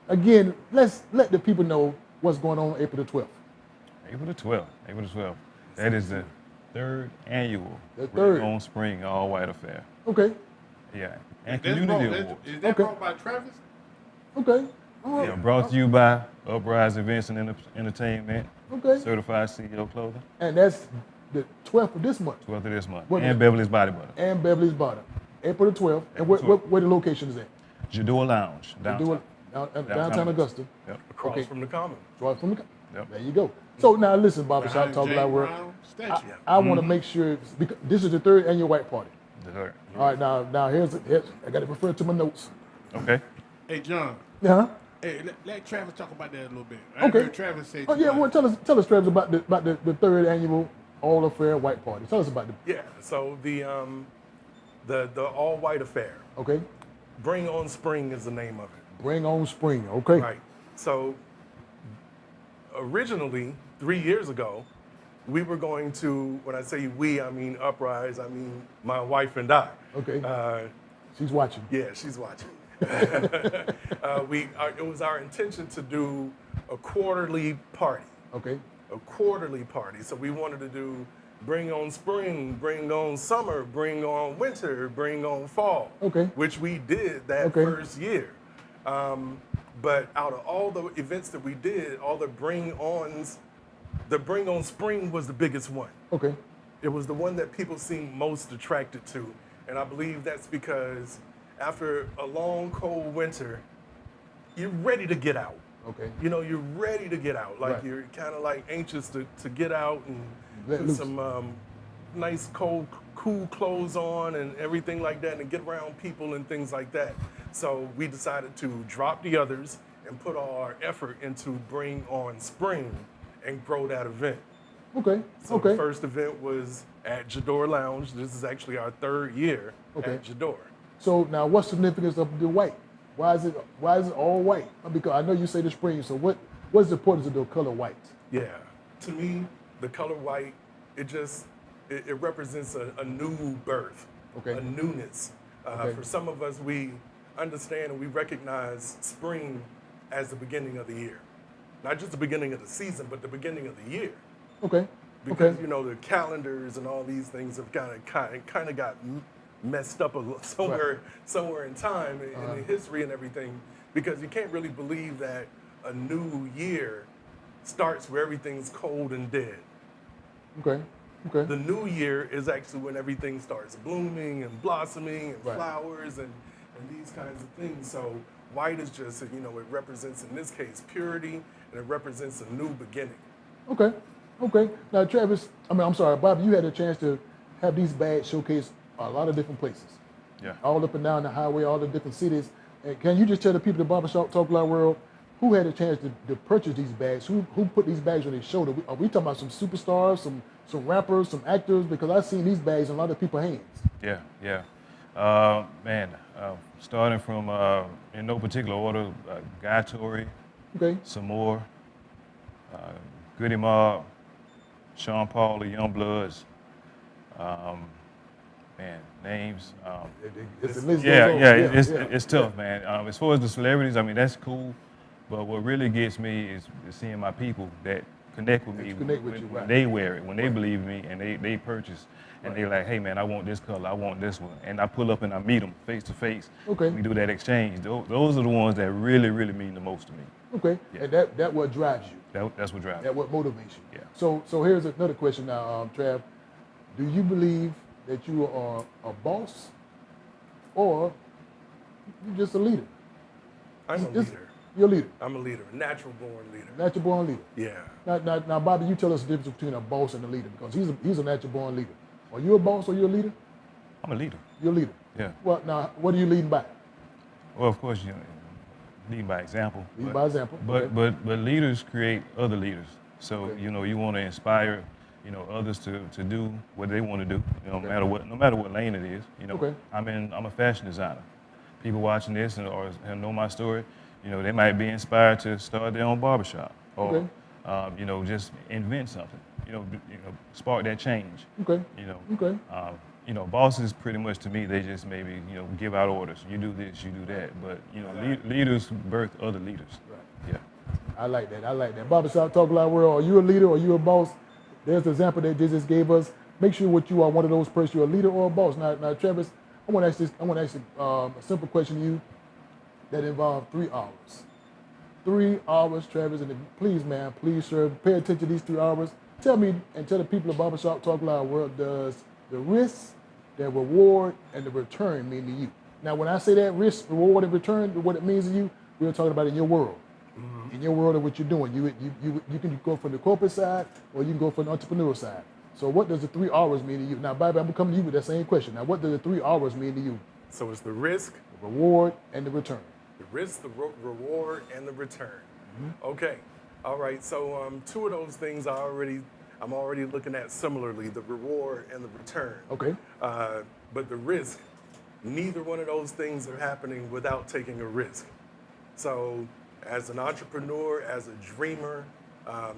Again, let's let the people know what's going on April the 12th. April the 12th. That is the third annual on Spring All White Affair. Okay. Yeah. And community award. Is that brought by Travis? Okay. Oh, Yeah, brought to you by Uprise Events and Entertainment. Okay. Certified CEO Clothing. And that's the 12th of this month. 12th of this month. What and is- Beverly's Body Butter. And Beverly's Bottom. April the 12th. And where the location is at? Jador Lounge, They downtown. do it downtown Augusta. Yep. Across Okay. from the Common. Right from the, Yep. There you go. So now listen, Barbershop Behind Talk James Live World. Brown statue. I want to make sure, because this is the 3rd annual White Party. The third. All right, now here's I got to refer to my notes. Okay. Hey, John. Yeah. Hey, let Travis talk about that a little bit. Okay. I heard Travis say. Oh yeah, too well much. tell us, Travis, about the 3rd annual All Affair White Party. Tell us about the. Yeah. So the all white affair. Okay. Bring on Spring is the name of it. Bring on spring. Okay. Right. So originally, 3 years ago, we were going to, when I say we, I mean Uprise, I mean my wife and I. Okay. She's watching. Yeah, she's watching. It was our intention to do a quarterly party. Okay. A quarterly party. So we wanted to do bring on spring, bring on summer, bring on winter, bring on fall. Okay. Which we did that Okay. first year. But out of all the events that we did, all the bring on spring was the biggest one. Okay. It was the one that people seemed most attracted to. And I believe that's because after a long, cold winter, you're ready to get out. Okay. You know, you're ready to get out. Like Right. you're kind of like anxious to get out and Let put loose. some nice, cold, cool clothes on and everything like that and get around people and things like that. So we decided to drop the others and put all our effort into bring on spring and grow that event. Okay. So Okay. the first event was at Jador Lounge. This is actually our 3rd year Okay. at Jador. So now, what's the significance of the white? Why is it all white? Because I know you say the spring. So what's the importance of the color white? Yeah, to me, the color white, it represents a new birth, Okay. a newness. Okay. For some of us, we understand and we recognize spring as the beginning of the year. Not just the beginning of the season, but the beginning of the year. Okay. Because, Okay. you know, the calendars and all these things have kind of got messed up somewhere in time in history and everything, because you can't really believe that a new year starts where everything's cold and dead. Okay. Okay. The new year is actually when everything starts blooming and blossoming and Right. flowers and these kinds of things. So white is just, you know, it represents in this case purity, and it represents a new beginning. Okay. Okay. Now, Travis, I'm sorry, Bob, you had a chance to have these bags showcased a lot of different places. Yeah. All up and down the highway, all the different cities. And can you just tell the people at the Barbershop Talk Live World who had a chance to purchase these bags? Who put these bags on their shoulder? Are we talking about some superstars, some rappers, some actors? Because I've seen these bags in a lot of people's hands. Yeah. Starting from, in no particular order, Guy Torrey, Okay. some more, Goody Mob, Sean Paul, the Youngbloods, names. It's a list Yeah, goes on. it's tough, man. As far as the celebrities, I mean, that's cool, but what really gets me is seeing my people that connect with me connect with you, when right. they wear it, when they believe in me, and they purchase, and they're like, hey, man, I want this color, I want this one, and I pull up and I meet them face to face. Okay. We do that exchange. Those are the ones that really, really mean the most to me. Okay. Yeah. And that what drives you. That's what drives me. That what motivates you. Yeah. So here's another question now, Trav. Do you believe that you are a boss or you're just a leader? I'm a leader. You're a leader. I'm a leader, natural born leader. Natural born leader. Yeah. Now, Bobby, you tell us the difference between a boss and a leader, because he's a natural born leader. Are you a boss or you're a leader? I'm a leader. You're a leader. Yeah. Well, now, what are you leading by? Well, of course, lead by example. Lead by example. But Okay. but leaders create other leaders. So Okay. you want to inspire others to do what they want to do. Okay. No matter what lane it is. Okay. I'm a fashion designer. People watching this or know my story, they might be inspired to start their own barbershop or Okay. just invent something. Spark that change. Okay. Okay. Bosses pretty much to me, they just maybe, give out orders. You do this, you do that. But, leaders birth other leaders. Right. Yeah. I like that. I like that. Barbershop Talk Live World, are you a leader or are you a boss? There's the example that they just gave us. Make sure what you are one of those persons, you're a leader or a boss. Now, Travis, I want to ask a simple question to you that involves 3 hours. 3 hours, Travis, and please, man, please, sir, pay attention to these 3 hours. Tell me and tell the people of Barbershop Talk Live world, does the risk, the reward, and the return mean to you? Now, when I say that risk, reward, and return, what it means to you, we're talking about in your world. In your world of what you're doing. You can go from the corporate side or you can go from the entrepreneurial side. So what does the 3 hours mean to you? Now, Bobby, I'm coming to you with that same question. Now, what does the 3 hours mean to you? So it's the risk, The reward, and the return. the risk, the reward, and the return. Okay. All right. So 2 of those things I'm already looking at similarly, the reward and the return. Okay. But the risk, neither one of those things are happening without taking a risk. So as an entrepreneur, as a dreamer,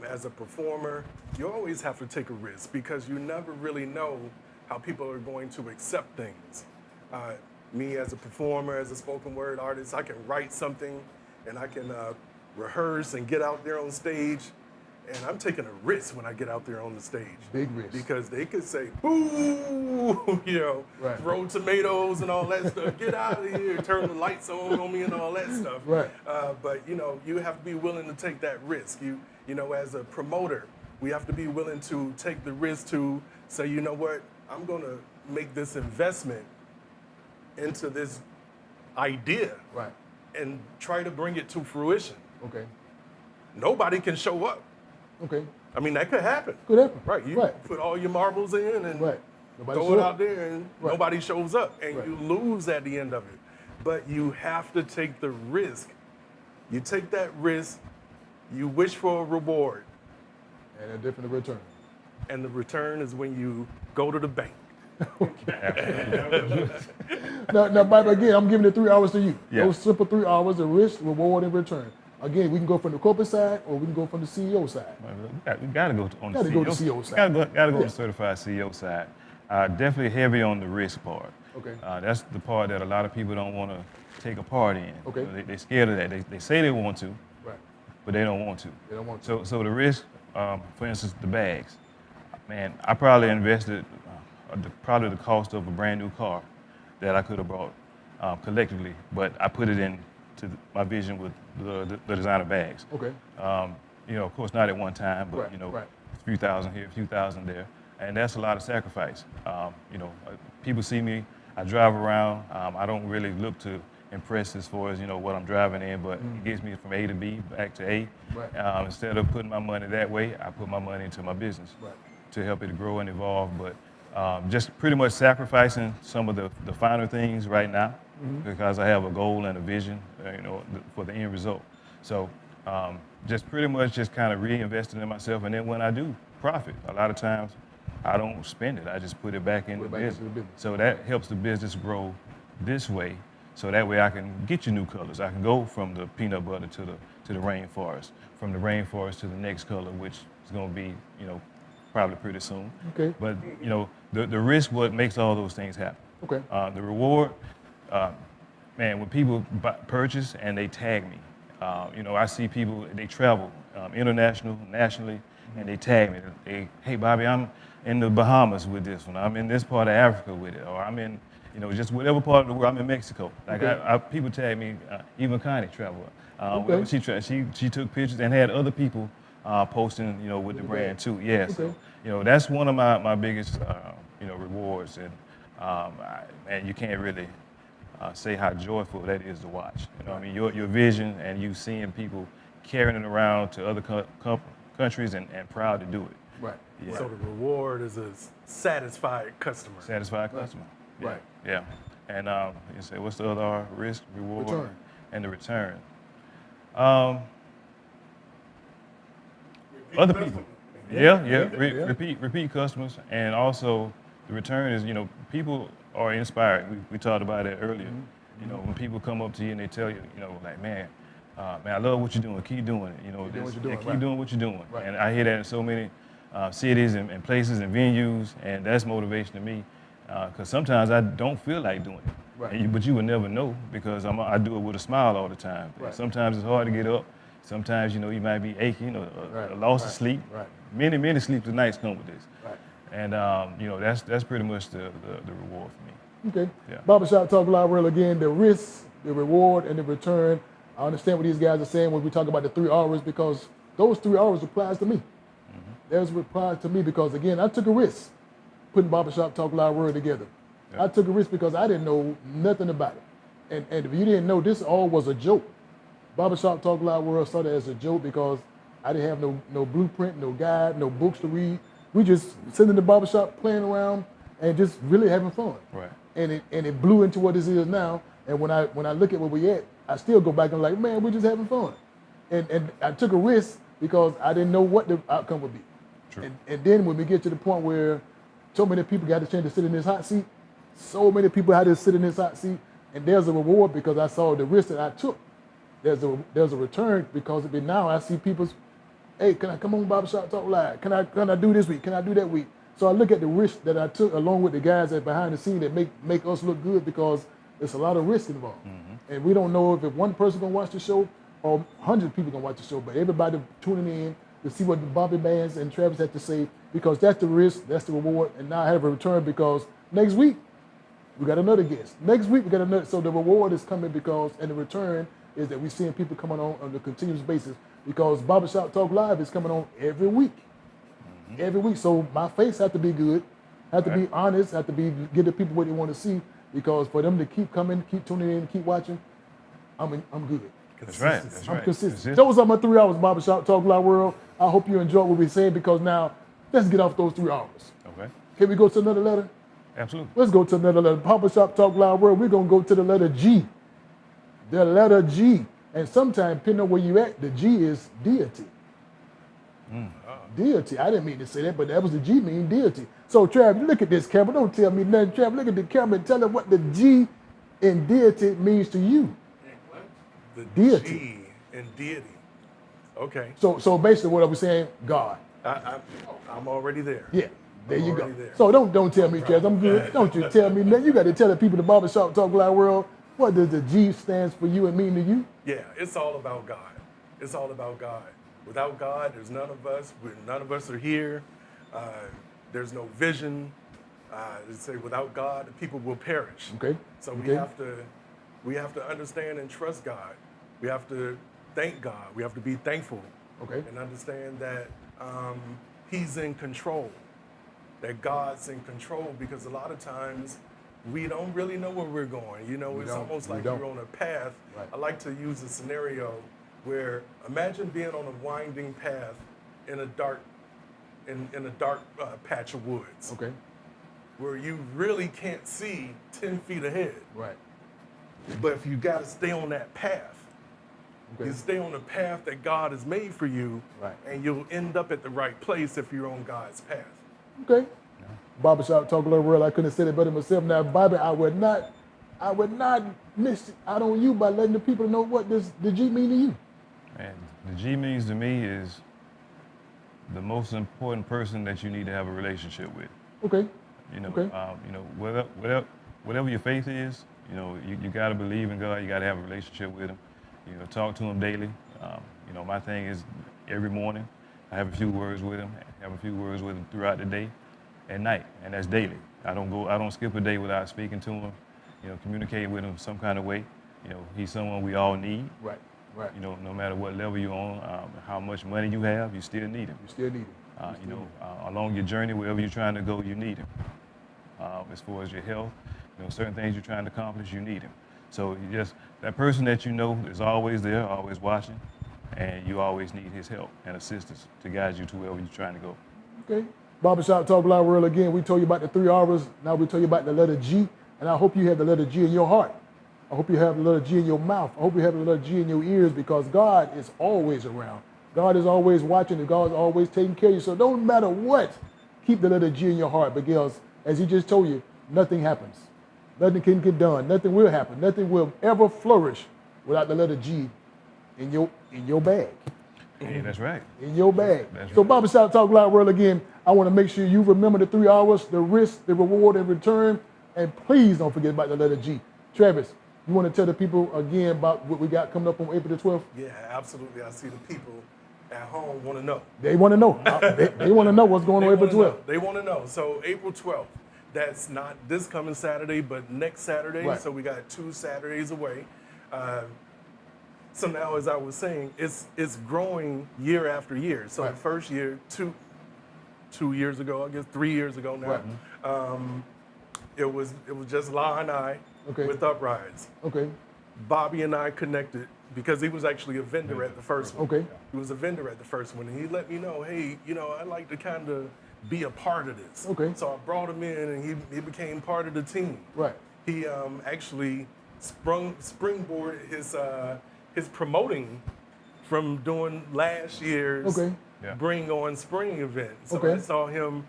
as a performer, you always have to take a risk because you never really know how people are going to accept things. Me as a performer, as a spoken word artist, I can write something and I can rehearse and get out there on stage. And I'm taking a risk when I get out there on the stage. Big risk. Because they could say, boo, Right. throw tomatoes and all that stuff. Get out of here, turn the lights on me and all that stuff. Right. But, you have to be willing to take that risk. You know, as a promoter, we have to be willing to take the risk to say, you know what, I'm going to make this investment into this idea Right. and try to bring it to fruition. Okay. Nobody can show up. Okay. I mean, that could happen. Could happen. Right. You Right. put all your marbles in and Right. Nobody throw show it up. out there and Right. nobody shows up and Right. you lose at the end of it. But you have to take the risk. You take that risk, you wish for a reward, And a different return. and the return is when you go to the bank. Now, Bobby, again, I'm giving the 3 hours to you. Yeah. Those simple 3 hours, the risk, reward, and return. Again, we can go from the corporate side or we can go from the CEO side. We got to go on the Gotta go to CEO CEO side. Got to go Yeah. to certified CEO side. Definitely heavy on the risk part. Okay. That's the part that a lot of people don't want to take a part in. Okay. They're scared of that. They say they want to, Right. but they don't want to. They don't want to. So the risk, for instance, the bags. Man, I probably invested probably the cost of a brand new car that I could have bought collectively, but I put it into my vision with the designer bags. Okay. Of course, not at one time, but Right, right. a few thousand here, a few thousand there, and that's a lot of sacrifice. People see me, I drive around. I don't really look to impress as far as what I'm driving in, but it gets me from A to B back to A. Right. Instead of putting my money that way, I put my money into my business Right. to help it grow and evolve. But just pretty much sacrificing some of the finer things right now because I have a goal and a vision, for the end result. So just pretty much just kind of reinvesting in myself. And then when I do profit, a lot of times I don't spend it. I just put it back into the business. So that helps the business grow this way. So that way I can get you new colors. I can go from the peanut butter to the rainforest, from the rainforest to the next color, which is going to be, probably pretty soon. Okay. But, the risk what makes all those things happen. Okay. The reward, man, when people purchase and they tag me, I see people, they travel international, nationally, and they tag me. Hey, Bobby, I'm in the Bahamas with this one. I'm in this part of Africa with it. Or I'm in, just whatever part of the world. I'm in Mexico. Like Okay. people tag me, even Connie traveled. Okay. She took pictures and had other people posting, with the brand too. Yeah, Okay. so, that's one of my biggest, rewards. And you can't really say how joyful that is to watch. Your vision and you seeing people carrying it around to other countries and proud to do it. Right. Yeah. So the reward is a satisfied customer. Satisfied customer. Yeah. Right. Yeah. And you say, what's the other R? Risk, reward, Return. and the return. Other people. Yeah. Repeat customers, and also the return is, people are inspired. We talked about it earlier. When people come up to you and they tell you, like, man, I love what you're doing. Keep doing it. doing what you're doing, keep right. doing what you're doing. Right. And I hear that in so many cities and places and venues, and that's motivation to me. Because sometimes I don't feel like doing it. Right. But you would never know because I do it with a smile all the time. Right. Sometimes it's hard to get up. Sometimes, you might be aching, Right. a loss of Right. sleep. Right. Many sleepless nights come with this. Right. And, that's pretty much the reward for me. Okay. Yeah. Barbershop Talk Live World again, the risk, the reward, and the return. I understand what these guys are saying when we talk about the 3 hours because those 3 hours applies to me. There's applies to me because, again, I took a risk putting Barbershop Talk Live World together. Yeah. I took a risk because I didn't know nothing about it. And if you didn't know, this all was a joke. Barbershop Talk Live World started as a joke because I didn't have no blueprint, no guide, no books to read. We just sitting in the barbershop playing around and just really having fun. Right. And it blew into what this is now. And when I look at where we at, I still go back and like, man, we're just having fun. And I took a risk because I didn't know what the outcome would be. True. And then when we get to the point where so many people got a chance to sit in this hot seat, so many people had to sit in this hot seat, and there's a reward because I saw the risk that I took. There's a return because of it. Now I see people's, hey, can I come on Barbershop Talk Live? Can I do this week? Can I do that week? So I look at the risk that I took along with the guys that behind the scene that make us look good because there's a lot of risk involved. And we don't know if one person gonna watch the show or 100 people gonna watch the show, but everybody tuning in to see what the Bobby Bands and Travis had to say because that's the risk, that's the reward, and now I have a return because next week we got another guest. Next week we got another, so the reward is coming because, and the return is that we're seeing people coming on a continuous basis because Barbershop Talk Live is coming on every week. Every week, so my face have to be good, have to be honest, have to be give the people what they want to see because for them to keep coming, keep tuning in, keep watching, I'm good. That's right. That's I'm right. consistent. Those are my 3 hours, Barbershop Talk Live World. I hope you enjoy what we're saying because now let's get off those 3 hours. Okay. Can we go to another letter? Absolutely. Let's go to another letter. Barbershop Talk Live World. We're gonna go to the letter G. The letter G. And sometimes, depending on where you at, the G is deity. Deity. I didn't mean to say that, but that was the G mean deity. So Trav, look at this camera. Don't tell me nothing. Trav, look at the camera and tell them what the G in deity means to you. The Deity. G in deity. Okay. So basically what I was saying, God. I'm already there. Yeah, there I'm you go. already there. So don't tell me, Trav, I'm good. Don't you tell me nothing. You got to tell the people the Barbershop Talk Live World, what does the G stands for you and mean to you? Yeah, it's all about God. It's all about God. Without God, there's none of us. None of us are here. There's no vision. They say without God, the people will perish. Okay. So Okay. we have to understand and trust God. We have to thank God. We have to be thankful. Okay. And understand that He's in control. That God's in control because a lot of times we don't really know where we're going. You know, it's almost like you're on a path. Right. I like to use a scenario where imagine being on a winding path in a dark patch of woods. Okay. Where you really can't see 10 feet ahead. Right. But if you got to stay on that path, Okay. you stay on the path that God has made for you, Right. and you'll end up at the right place if you're on God's path. Okay. Barbershop Talk Live World. I couldn't have said it better myself. Now, Bobby, I would not miss out on you by letting the people know what does the G mean to you. And the G means to me is the most important person that you need to have a relationship with. Okay. You know, Okay. Whatever your faith is, you know, you got to believe in God. You got to have a relationship with Him. You know, talk to Him daily. You know, my thing is every morning I have a few words with Him. Have a few words with Him throughout the day, and night, and that's daily. I don't skip a day without speaking to Him. You know, communicating with Him some kind of way. You know, He's someone we all need. Right. Right. You know, no matter what level you're on, how much money you have, you still need Him. You still need it. You know, along your journey, wherever you're trying to go, you need Him. As far as your health, you know, certain things you're trying to accomplish, you need Him. So you just, that person that you know is always there, always watching, and you always need His help and assistance to guide you to wherever you're trying to go. Okay. Barbershop Talk Live World again. We told you about the 3 hours. Now we told you about the letter G, and I hope you have the letter G in your heart. I hope you have the letter G in your mouth. I hope you have the letter G in your ears because God is always around. God is always watching and God is always taking care of you. So don't matter what, keep the letter G in your heart because as He just told you, nothing happens. Nothing can get done. Nothing will happen. Nothing will ever flourish without the letter G in your bag. Hey, that's right. In your bag. That's So right. Barbershop Talk Live World again, I want to make sure you remember the 3 hours, the risk, the reward, and return. And please don't forget about the letter G. Travis, you want to tell the people again about what we got coming up on April the 12th? Yeah, absolutely. I see the people at home want to know. They want to know. They want to know what's going on April 12th. They want to know. So April 12th, that's not this coming Saturday, but next Saturday. Right. So we got 2 Saturdays away. So now, as I was saying, it's growing year after year. So Right. the first year, 2 years ago, I guess 3 years ago now, it was just La and I with Uprise. Okay. Bobby and I connected because he was actually a vendor at the first one. Okay. He was a vendor at the first one, and he let me know, hey, I'd like to kind of be a part of this. Okay. So I brought him in, and he became part of the team. Right. He actually springboarded his promoting from doing last year's Bring On Spring event. So I saw him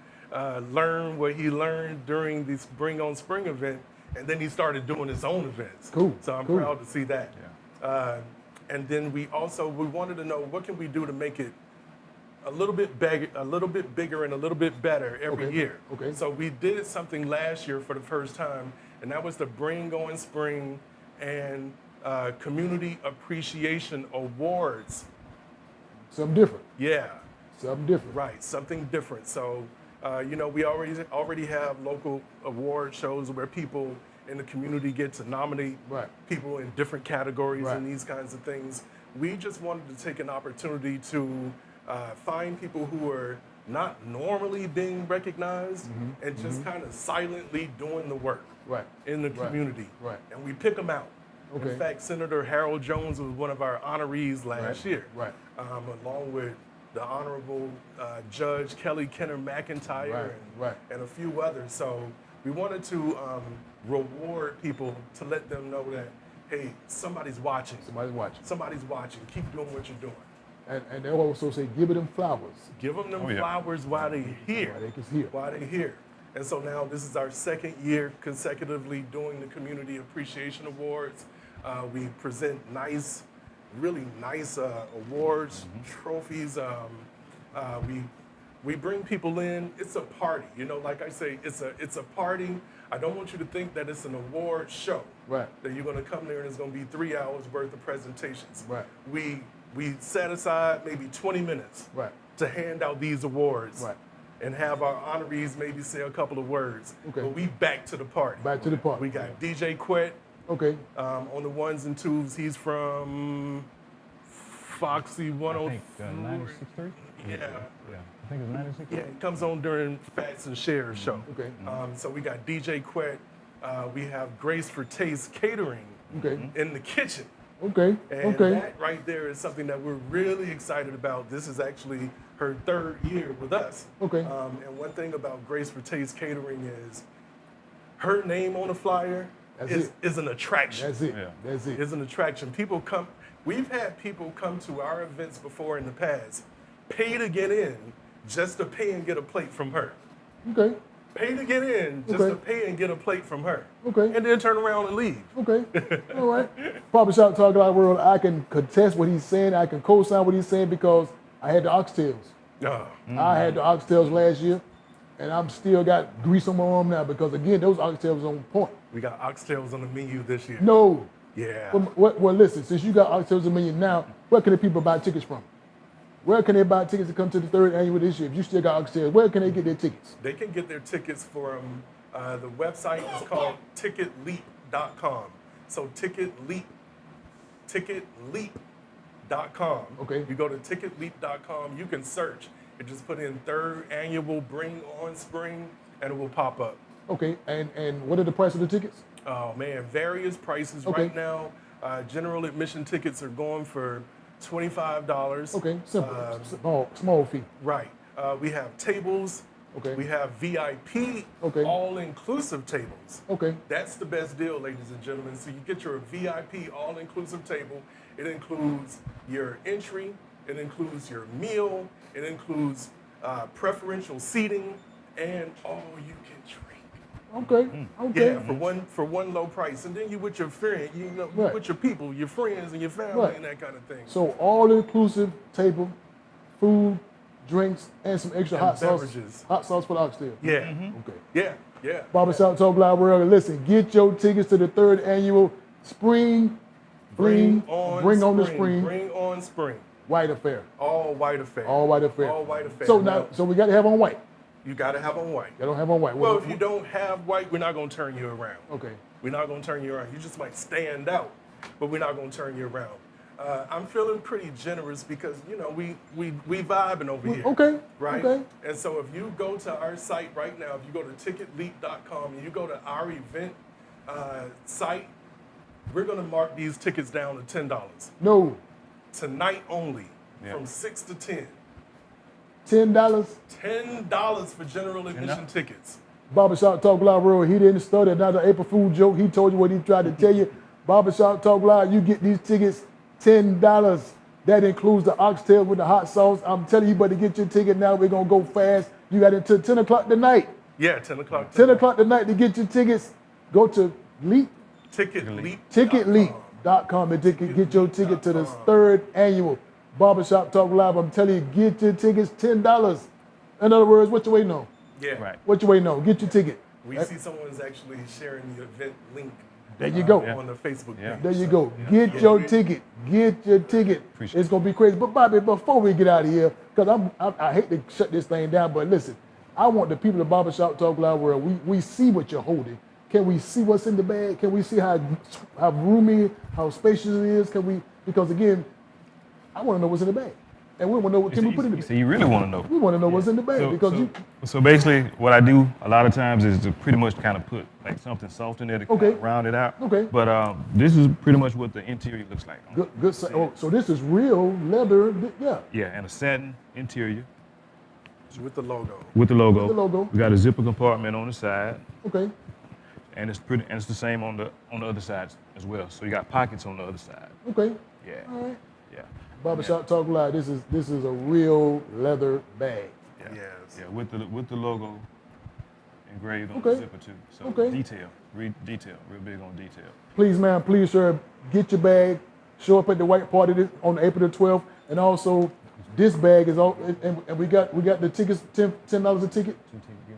learn what he learned during this Bring On Spring event, and then he started doing his own events. Cool. So I'm proud to see that. Yeah. And then we wanted to know what can we do to make it a little bit bigger and a little bit better every year. Okay. So we did something last year for the first time, and that was the Bring On Spring and Community Appreciation Awards. Something different. Yeah. Something different. Right, something different. So, we already have local award shows where people in the community get to nominate people in different categories and these kinds of things. We just wanted to take an opportunity to find people who are not normally being recognized and just kind of silently doing the work in the community. Right. And we pick them out. Okay. In fact, Senator Harold Jones was one of our honorees last year, Right. Along with the Honorable Judge Kelly Kenner McIntyre and a few others. So we wanted to reward people to let them know that, hey, somebody's watching. Somebody's watching. Somebody's watching. Keep doing what you're doing. And they also say, give them flowers. Give them flowers while they're here. While they're here. And so now this is our second year consecutively doing the Community Appreciation Awards. We present really nice awards, trophies. We bring people in. It's a party. Like I say, it's a party. I don't want you to think that it's an award show. Right. That you're going to come there and it's going to be 3 hours worth of presentations. Right. We set aside maybe 20 minutes to hand out these awards. Right. And have our honorees maybe say a couple of words. Okay. But we back to the party. Back to the party. We got DJ Quet. Okay. On the ones and twos, he's from Foxy 104. 96.3? Yeah. I think it's 96.3. Yeah, he comes on during Fats and Shares show. Okay. So we got DJ Quet. We have Grace for Taste Catering in the kitchen. Okay. And that right there is something that we're really excited about. This is actually her 3rd year with us. Okay. And one thing about Grace for Taste Catering is her name on the flyer is an attraction. That's it. Yeah. That's it. It's an attraction. People come. We've had people come to our events before in the past, pay to get in just to pay and get a plate from her. Okay. Pay to get in just to pay and get a plate from her. Okay. And then turn around and leave. Okay. All right. Barbershop Talk Live World, I can contest what he's saying. I can co-sign what he's saying because I had the oxtails. I had the oxtails last year, and I'm still got grease on my arm now because, again, those oxtails on point. We got oxtails on the menu this year. No. Yeah. Well, listen, since you got oxtails on the menu now, where can the people buy tickets from? Where can they buy tickets to come to the 3rd annual this year? If you still got oxtails, where can they get their tickets? They can get their tickets from the website is called ticketleap.com. So ticketleap.com. Okay. You go to ticketleap.com, you can search and just put in 3rd annual Bring On Spring and it will pop up. Okay, and what are the price of the tickets? Oh man, various prices right now. General admission tickets are going for $25. Okay, simple, small fee. Right. We have tables. Okay. We have VIP, all-inclusive tables. Okay. That's the best deal, ladies and gentlemen. So you get your VIP all-inclusive table. It includes your entry. It includes your meal. It includes preferential seating and all you can drink. Okay. Okay. Yeah, for one low price, and then you with your friend, with your people, your friends, and your family, and that kind of thing. So all-inclusive table, food, drinks, and some extra hot beverages. Hot sauce for the oxtail. Yeah. Okay. Yeah. Barbershop Talk Live World. Listen, get your tickets to the 3rd annual Spring. Bring on the spring. Bring on spring. White affair. All white affair. All white affair. All white affair. So we got to have on white. You got to have on white. You don't have on white. Well, if you don't have white, we're not going to turn you around. Okay. We're not going to turn you around. You just might stand out, but we're not going to turn you around. I'm feeling pretty generous because, you know, we vibing over here. Okay. Right? Okay. And so if you go to our site right now, if you go to ticketleap.com and you go to our event site, we're going to mark these tickets down to $10. No. Tonight only, from 6 to 10. $10. $10 for general admission tickets. Barbershop Talk Live World, he didn't stutter another April Fool joke. He told you what he tried to tell you. Barbershop Talk Live, you get these tickets, $10. That includes the oxtail with the hot sauce. I'm telling you, better get your ticket now. We're going to go fast. You got until 10 o'clock tonight. Yeah, 10 o'clock. 10 o'clock tonight to get your tickets. Go to Ticketleap.com and get your ticket to the 3rd annual Barbershop Talk Live. I'm telling you, get your tickets, $10. In other words, what you waiting on? Yeah. Right. What you waiting on? Get your ticket. We see someone's actually sharing the event link. There you go. On the Facebook page. There you go. Get your ticket. Get your ticket. It's going to be crazy. But Bobby, before we get out of here, because I hate to shut this thing down, but listen, I want the people at Barbershop Talk Live World, we see what you're holding. Can we see what's in the bag? Can we see how roomy, how spacious it is? Because again, I want to know what's in the bag. And we want to know what can we put in the bag. So you really want to know. We want to know what's in the bag So basically, what I do a lot of times is to pretty much kind of put like something soft in there to kind of round it out. Okay. But this is pretty much what the interior looks like. Good. So this is real leather. Yeah. Yeah, and a satin interior. With the logo. With the logo. With the logo. We got a zipper compartment on the side. Okay. And it's the same on the other side as well. So you got pockets on the other side. Okay. Yeah. All right. Yeah. Barbershop Talk Live. This is a real leather bag. Yes. Yeah, with the logo engraved on Okay. the zipper too. So Okay. detail, real big on detail. Please, man, please, sir, get your bag. Show up at the white party on April the 12th, and also this bag is all. And we got the tickets, $10 a ticket,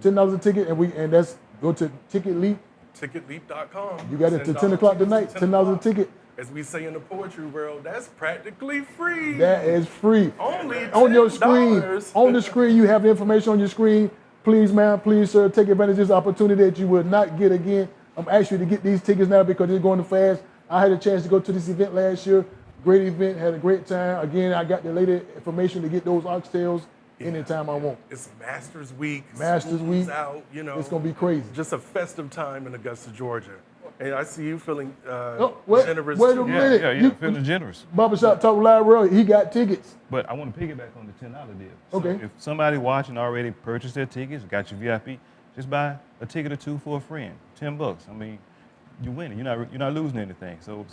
$10 a ticket, and that's go to Ticket Leap. Ticketleap.com. You got it to 10 o'clock tonight. $10 a ticket. As we say in the poetry world, that's practically free. That is free. Only on your screen. $10. On the screen, you have the information on your screen. Please, man, please, sir, take advantage of this opportunity that you will not get again. I'm asking you to get these tickets now because they're going fast. I had a chance to go to this event last year. Great event, had a great time. Again, I got the latest information to get those oxtails anytime I want. It's Masters Week. Masters School's Week. Out, you know. It's going to be crazy. Just a festive time in Augusta, Georgia. And I see you feeling generous. Wait a too. minute. Yeah, feeling generous. Barbershop Talk Live World, he got tickets. But I want to piggyback on the $10 deal. So Okay. if somebody watching already purchased their tickets, got your VIP, just buy a ticket or two for a friend. $10. I mean, you win it. You're not losing anything. So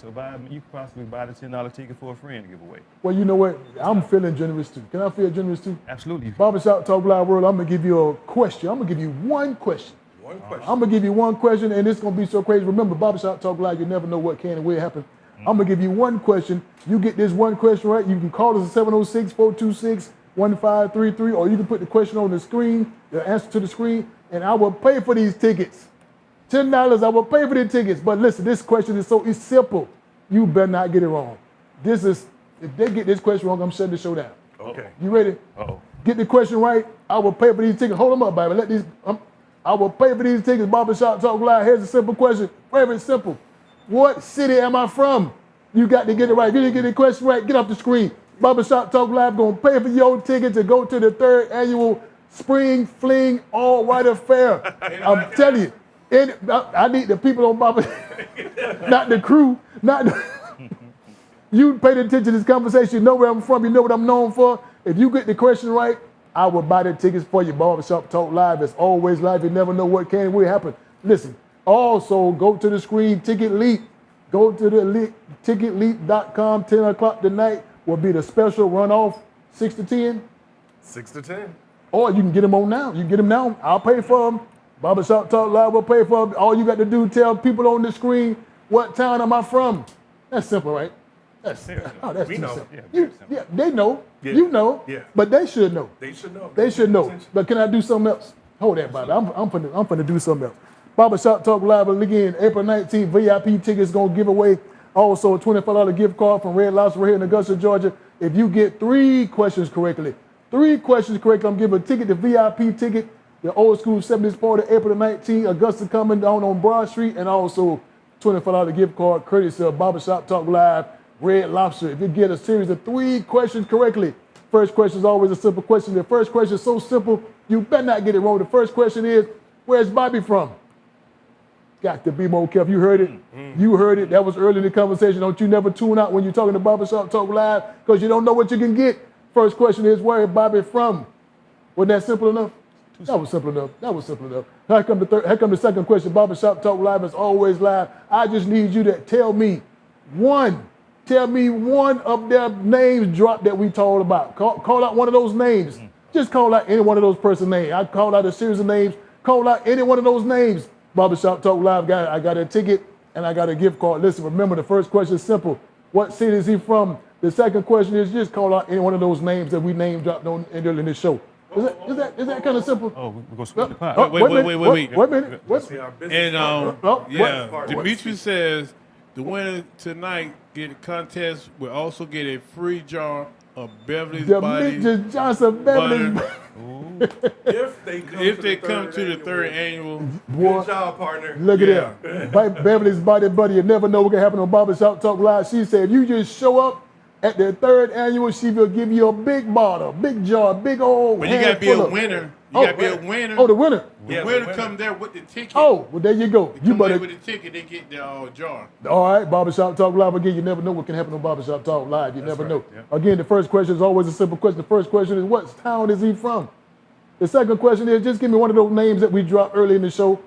you could possibly buy the $10 ticket for a friend to give away. Well, you know what? I'm feeling generous too. Can I feel generous too? Absolutely. Barbershop Talk Live World, I'm going to give you a question. I'm going to give you one question. I'm going to give you one question, and it's going to be so crazy. Remember, Barbershop Talk Live, you never know what can and will happen. I'm going to give you one question. You get this one question right, you can call us at 706-426-1533, or you can put the question on the screen, the answer to the screen, and I will pay for these tickets. $10, I will pay for the tickets. But listen, this question it's simple. You better not get it wrong. If they get this question wrong, I'm shutting the show down. Okay. You ready? Uh-oh. Get the question right, I will pay for these tickets. Hold them up, baby. I will pay for these tickets. Barbershop Talk Live. Here's a simple question. Very simple. What city am I from? You got to get it right. If you didn't get the question right, get off the screen. Barbershop Talk Live going to pay for your ticket to go to the 3rd annual Spring Fling All White Affair. I'm telling you. I need the people on Barbershop, not the crew, you paid attention to this conversation. You know where I'm from. You know what I'm known for. If you get the question right, I will buy the tickets for you. Barbershop Talk Live is always live. You never know what can and will happen. Listen, also go to the screen, Ticket Leap. Go to the ticketleap.com. 10 o'clock tonight will be the special runoff, 6 to 10. 6 to 10. Or you can get them on now. You can get them now. I'll pay for them. Barbershop Talk Live will pay for them. All you got to do, tell people on the screen, what town am I from? That's simple, right? That's we too know. simple. Yeah, They know. Yeah. You know. Yeah. But they should know. They should know. They should know. But can I do something else? Hold that, Bobby. I'm finna do something else. Barbershop Talk Live again, April 19th, VIP tickets gonna give away. Also a $25 gift card from Red Lobster here in Augusta, Georgia. If you get 3 questions correctly, I'm giving a ticket, the VIP ticket, the old school 70s party, April 19th, Augusta coming down on Broad Street, and also $25 gift card courtesy of Barbershop Talk Live. Red Lobster. If you get a series of 3 questions correctly, first question is always a simple question. The first question is so simple, you better not get it wrong. The first question is, where's Bobby from? Got to be more careful. You heard it. You heard it. That was early in the conversation. Don't you never tune out when you're talking to Barbershop Talk Live because you don't know what you can get. First question is, where is Bobby from? Wasn't that simple enough? That was simple enough. That was simple enough. Here come the second question. Barbershop Talk Live is always live. I just need you to tell me one of their names dropped that we told about. Call out one of those names. Just call out any one of those person names. I called out a series of names. Call out any one of those names. Barbershop Talk Live, I got a ticket and I got a gift card. Listen, remember the first question is simple. What city is he from? The second question is just call out any one of those names that we name dropped on in the show. Is that kind of simple? Oh, we're going to split the pot. Wait a minute. And Demetrius says the winner tonight get a contest will also get a free jar of Beverly's Body Demetrius Johnson, Beverly's If they come to the third annual. Good job, partner. Look at that. Beverly's Body Buddy. You never know what can happen on Barbershop Talk Live. She said, if you just show up at the third annual, she will give you a big bottle, big jar, big old. But you got to be a winner. You got to be a winner. Oh, the winner. The winner come there with the ticket. Oh, well, there you go. You better with the ticket, they get the jar. All right, Barbershop Talk Live. Again, you never know what can happen on Barbershop Talk Live. You never know. Yeah. Again, the first question is always a simple question. The first question is, what town is he from? The second question is, just give me one of those names that we dropped early in the show.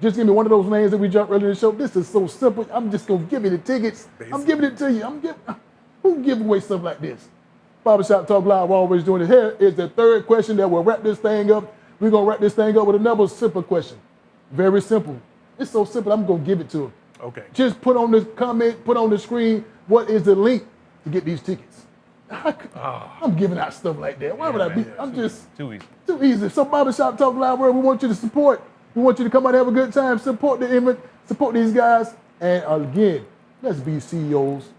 Just give me one of those names that we dropped early in the show. This is so simple. I'm just going to give you the tickets. Basically. I'm giving it to you. Who give away stuff like this? Barbershop Talk Live, we're always doing it. Here is the third question that will wrap this thing up. We're going to wrap this thing up with another simple question. Very simple. It's so simple, I'm going to give it to him. Okay. Just put on the comment, put on the screen, what is the link to get these tickets? I'm giving out stuff like that. Why would I be? I'm just too easy. Too easy. So Barbershop Talk Live, where we want you to support. We want you to come out and have a good time. Support the image. Support these guys. And again, let's be CEOs.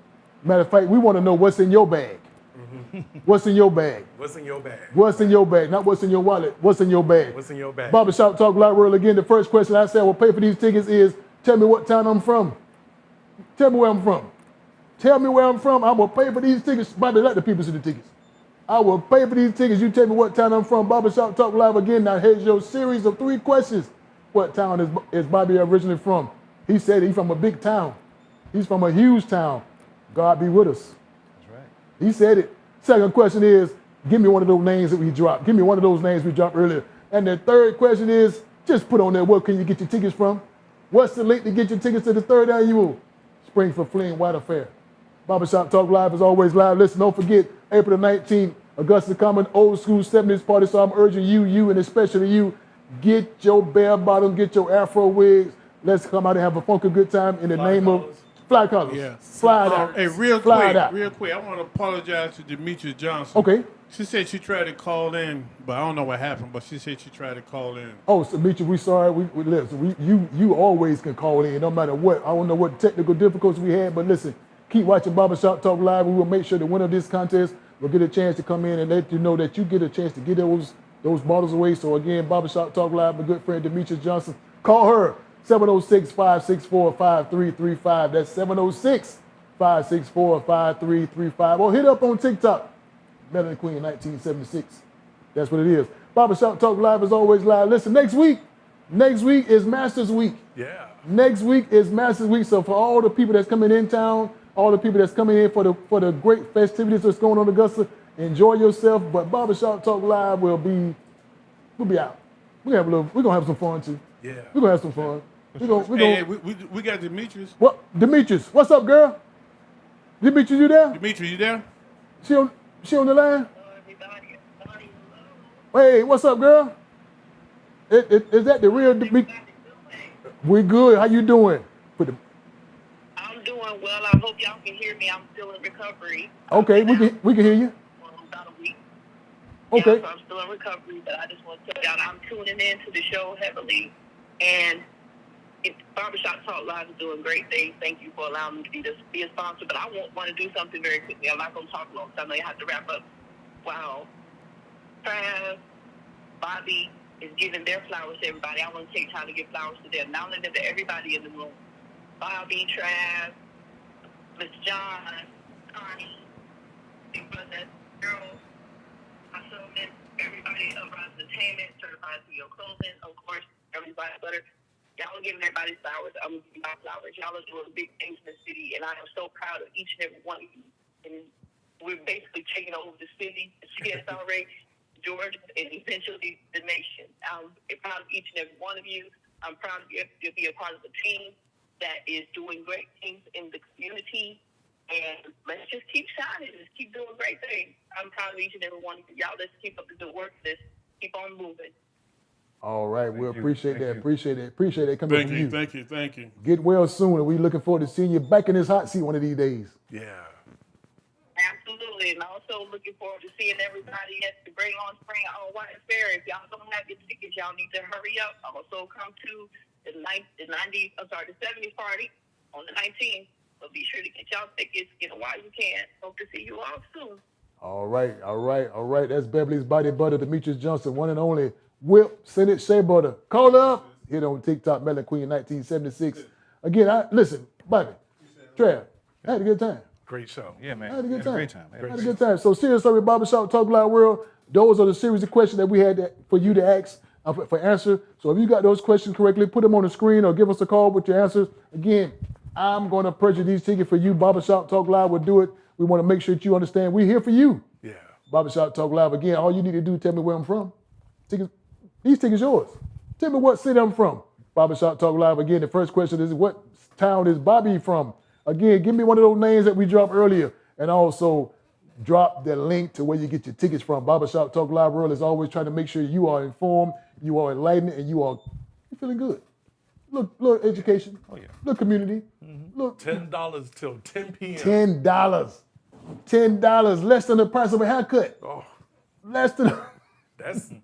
Matter of fact, we want to know what's in your bag. What's in your bag? What's in your bag? What's in your bag? Not what's in your wallet. What's in your bag? What's in your bag? Barbershop Talk Live World. Again, the first question I said will pay for these tickets is, tell me what town I'm from. Tell me where I'm from. Tell me where I'm from. I will pay for these tickets. Bobby, let the people see the tickets. I will pay for these tickets. You tell me what town I'm from. Barbershop Talk Live again. Now here's your series of 3 questions. What town is Bobby originally from? He said he's from a big town. He's from a huge town. God be with us. That's right. He said it. Second question is, give me one of those names that we dropped. Give me one of those names we dropped earlier. And the third question is, just put on there, where can you get your tickets from? What's the link to get your tickets to the third annual Springfield Fling White Affair? Barbershop Talk Live is always live. Listen, don't forget, April the 19th, Augusta Common Old School 70s Party. So I'm urging you, and especially you, get your bare bottom, get your afro wigs. Let's come out and have a funky good time in the name of Fly Colors. Yeah. Slide out. Hey, real quick, I want to apologize to Demetrius Johnson. Okay. She said she tried to call in, but I don't know what happened, but she said she tried to call in. Oh, so Demetrius, we sorry. We listen, you always can call in, no matter what. I don't know what technical difficulties we had, but listen, keep watching Barbershop Talk Live. We will make sure the winner of this contest will get a chance to come in and let you know that you get a chance to get those bottles away. So again, Barbershop Talk Live, my good friend Demetrius Johnson. Call her, 706-564-5335. That's 706-564-5335. Or hit up on TikTok, Melanie Queen 1976. That's what it is. Barbershop Talk Live is always live. Listen, next week is Masters Week. Yeah. Next week is Masters Week. So for all the people that's coming in town, all the people that's coming in for the great festivities that's going on in Augusta, enjoy yourself. But Barbershop Talk Live we'll be out. We're gonna have some fun too. Yeah. We're gonna have some fun. We got Demetrius. What? Demetrius, what's up, girl? Demetrius, you there? Demetrius, you there? She on the line? Hey, what's up, girl? Is that the real Demetrius? We good. How you doing? I'm doing well. I hope y'all can hear me. I'm still in recovery. Okay, we can hear you. About a week. Okay. Yeah, so I'm still in recovery, but I just want to tell y'all I'm tuning in to the show heavily, and Barbershop Talk Live is doing great things. Thank you for allowing me to be a sponsor. But I want to do something very quickly. I'm not going to talk long, so I know you have to wrap up. Wow. Trav, Bobby is giving their flowers to everybody. I want to take time to give flowers to them. Not only to everybody in the room. Bobby, Trav, Mr. John, Connie, Big Brother, Girls, myself, and everybody of Rise Entertainment, certified to your clothing, of course, everybody butter. Y'all are giving everybody flowers. I'm giving y'all flowers. Y'all are doing big things in the city, and I am so proud of each and every one of you. And we're basically taking over the city, the CSRA, Georgia, and eventually the nation. I'm proud of each and every one of you. I'm proud of you to be a part of the team that is doing great things in the community. And let's just keep shining. Let's keep doing great things. I'm proud of each and every one of you. Y'all, let's keep up the good work. Let's keep on moving. All right, we appreciate that. Appreciate that coming from you. Thank you. Get well soon, and we're looking forward to seeing you back in this hot seat one of these days. Yeah. Absolutely, and also looking forward to seeing everybody at the Great Lawn Spring White Fair. If y'all don't have your tickets, y'all need to hurry up. Also come to the 70th party on the 19th. So be sure to get y'all tickets, get them while you can. Hope to see you all soon. All right. That's Beverly's Body Butter, Demetrius Johnson, one and only Whip Senate Shea Butter. Call up. Hit on TikTok, Melon Queen 1976. Again, listen, Bobby, Trav, I had a good time. Great show. Yeah, man. I had a good time. Great time. I had a good time. So, Serious Story Barbershop Talk Live World, those are the series of questions that we had for you to ask for answer. So, if you got those questions correctly, put them on the screen or give us a call with your answers. Again, I'm going to purchase these tickets for you. Barbershop Talk Live will do it. We want to make sure that you understand we're here for you. Yeah. Barbershop Talk Live. Again, all you need to do is tell me where I'm from. These tickets yours. Tell me what city I'm from. Barbershop Talk Live. Again, the first question is, what town is Bobby from? Again, give me one of those names that we dropped earlier. And also drop the link to where you get your tickets from. Barbershop Talk Live World is always trying to make sure you are informed, you are enlightened, and you're feeling good. Look, education. Oh, yeah. Look, community. Mm-hmm. Look. $10 till 10 p.m. $10. $10. Less than the price of a haircut. Oh. Less than...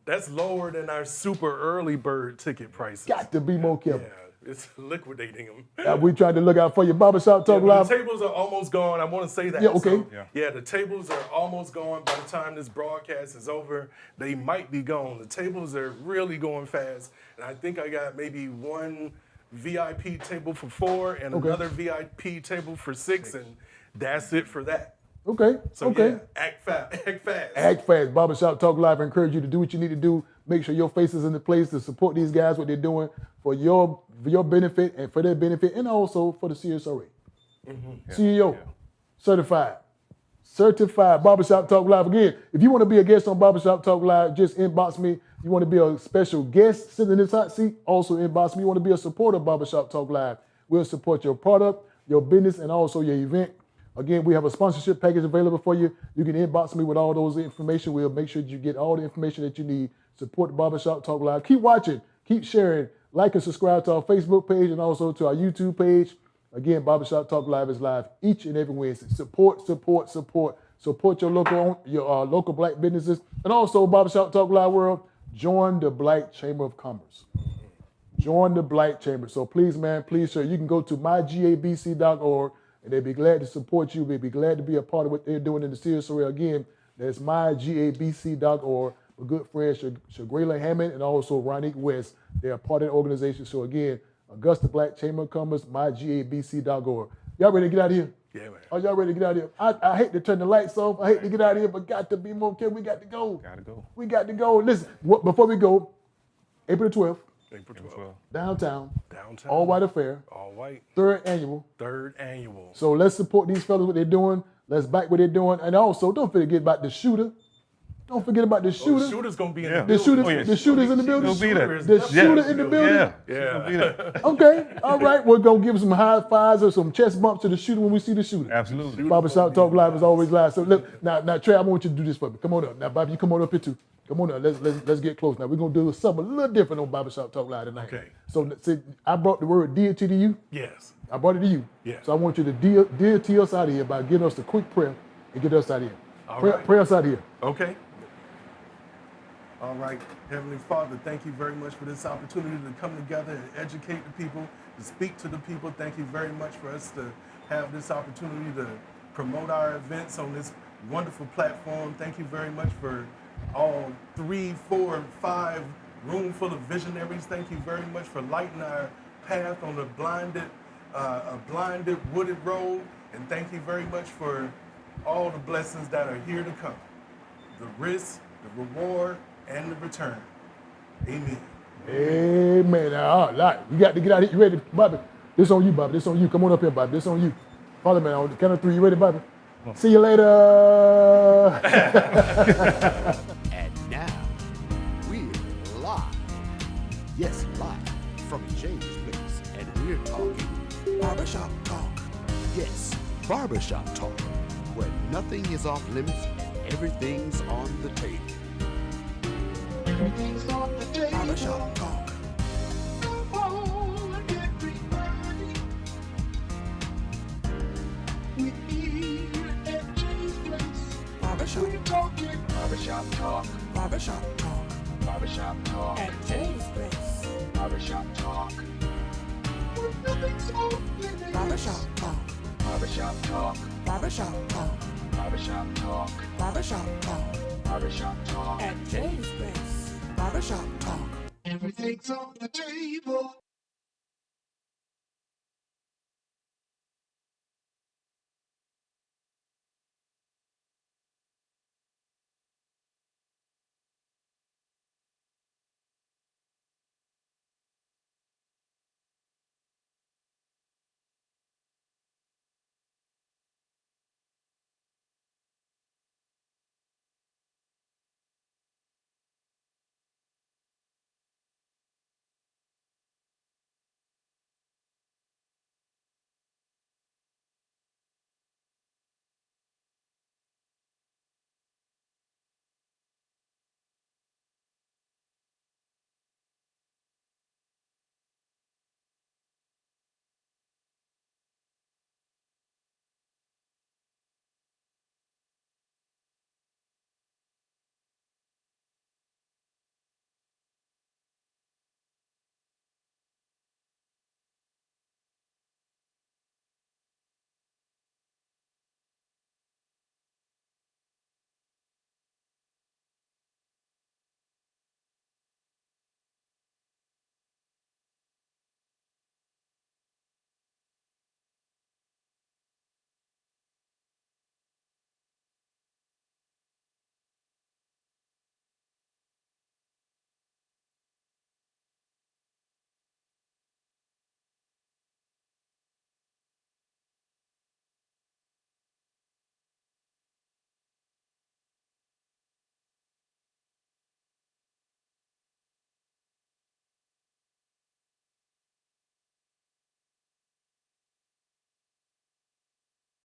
That's lower than our super early bird ticket prices. Got to be more careful. Yeah, it's liquidating them. We tried to look out for you. Barbershop Talk Live. The tables are almost gone. I want to say that. Yeah, okay. So, the tables are almost gone. By the time this broadcast is over, they might be gone. The tables are really going fast. And I think I got maybe one VIP table for 4 and another VIP table for 6, and that's it for that. Okay. So act fast. Act fast. Barbershop Talk Live. I encourage you to do what you need to do. Make sure your face is in the place to support these guys, what they're doing for your benefit and for their benefit, and also for the CSRA. Mm-hmm. CEO, certified. Barbershop Talk Live. Again, if you want to be a guest on Barbershop Talk Live, just inbox me. You want to be a special guest sitting in this hot seat, also inbox me. You want to be a supporter of Barbershop Talk Live. We'll support your product, your business, and also your event. Again, we have a sponsorship package available for you. You can inbox me with all those information. We'll make sure that you get all the information that you need. Support the Barbershop Talk Live. Keep watching. Keep sharing. Like and subscribe to our Facebook page and also to our YouTube page. Again, Barbershop Talk Live is live each and every Wednesday. Support. Support your local black businesses. And also, Barbershop Talk Live World, join the Black Chamber of Commerce. Join the Black Chamber. So please, man, please, sir, you can go to mygabc.org. And they'd be glad to support you. They'd be glad to be a part of what they're doing in the CSRA. Again, that's mygabc.org. My good friends, Shagrayla Hammond and also Ronique West. They're a part of the organization. So again, Augusta Black Chamber of Commerce, mygabc.org. Y'all ready to get out of here? Yeah, man. Are y'all ready to get out of here? I hate to turn the lights off. I hate to get out of here, but got to be more careful. We got to go. We got to go. Listen, before we go, April 12th. April 12th. Downtown. All White Affair. All white. Third annual. So let's support these fellas, what they're doing. Let's back what they're doing. And also, don't forget about the shooter. Don't forget about the shooter. The shooter's going to be in the building. The shooter's in the building. He'll be there. The shooter in the building. Yeah. Okay. All right. We're going to give some high fives or some chest bumps to the shooter when we see the shooter. Absolutely. Barbershop Talk Live is always live. So look, now Trey, I want you to do this for me. Come on up. Now, Bobby, you come on up here too. Come on up. Let's get close. Now, we're going to do something a little different on Barbershop Talk Live tonight. Okay. So see, I brought the word deity to you. Yes. I brought it to you. Yeah. So I want you to deity us out of here by giving us a quick prayer and get us out of here. Pray us out of here. Okay. All right. Heavenly Father, thank you very much for this opportunity to come together and educate the people, to speak to the people. Thank you very much for us to have this opportunity to promote our events on this wonderful platform. Thank you very much for all 3, 4, 5 room full of visionaries. Thank you very much for lighting our path on a blinded wooded road. And thank you very much for all the blessings that are here to come. The risk, the reward, and the return. Amen. Amen. All right. You got to get out of here. You ready, Bobby? This on you, Bobby. This on you. Come on up here, Bobby. This on you. Follow me on the count of 3. You ready, Bobby? See you later. And now, we're live. Yes, live from James Place. And we're talking Barbershop Talk. Yes, barbershop talk, where nothing is off limits and everything's on the table. Everything's on the table. Barbershop Talk. Come on, everybody. We're here at James Place. Barbershop. We're talking Barbershop Talk. Barbershop Talk. Barbershop Talk. At James Place. Barbershop Talk. where nothing's off limits. Barbershop Talk. Barbershop Talk. Barbershop Talk. Barbershop Talk. Barbershop Talk. Barbershop Talk. At James Place. Barbershop Talk. Everything's on the table.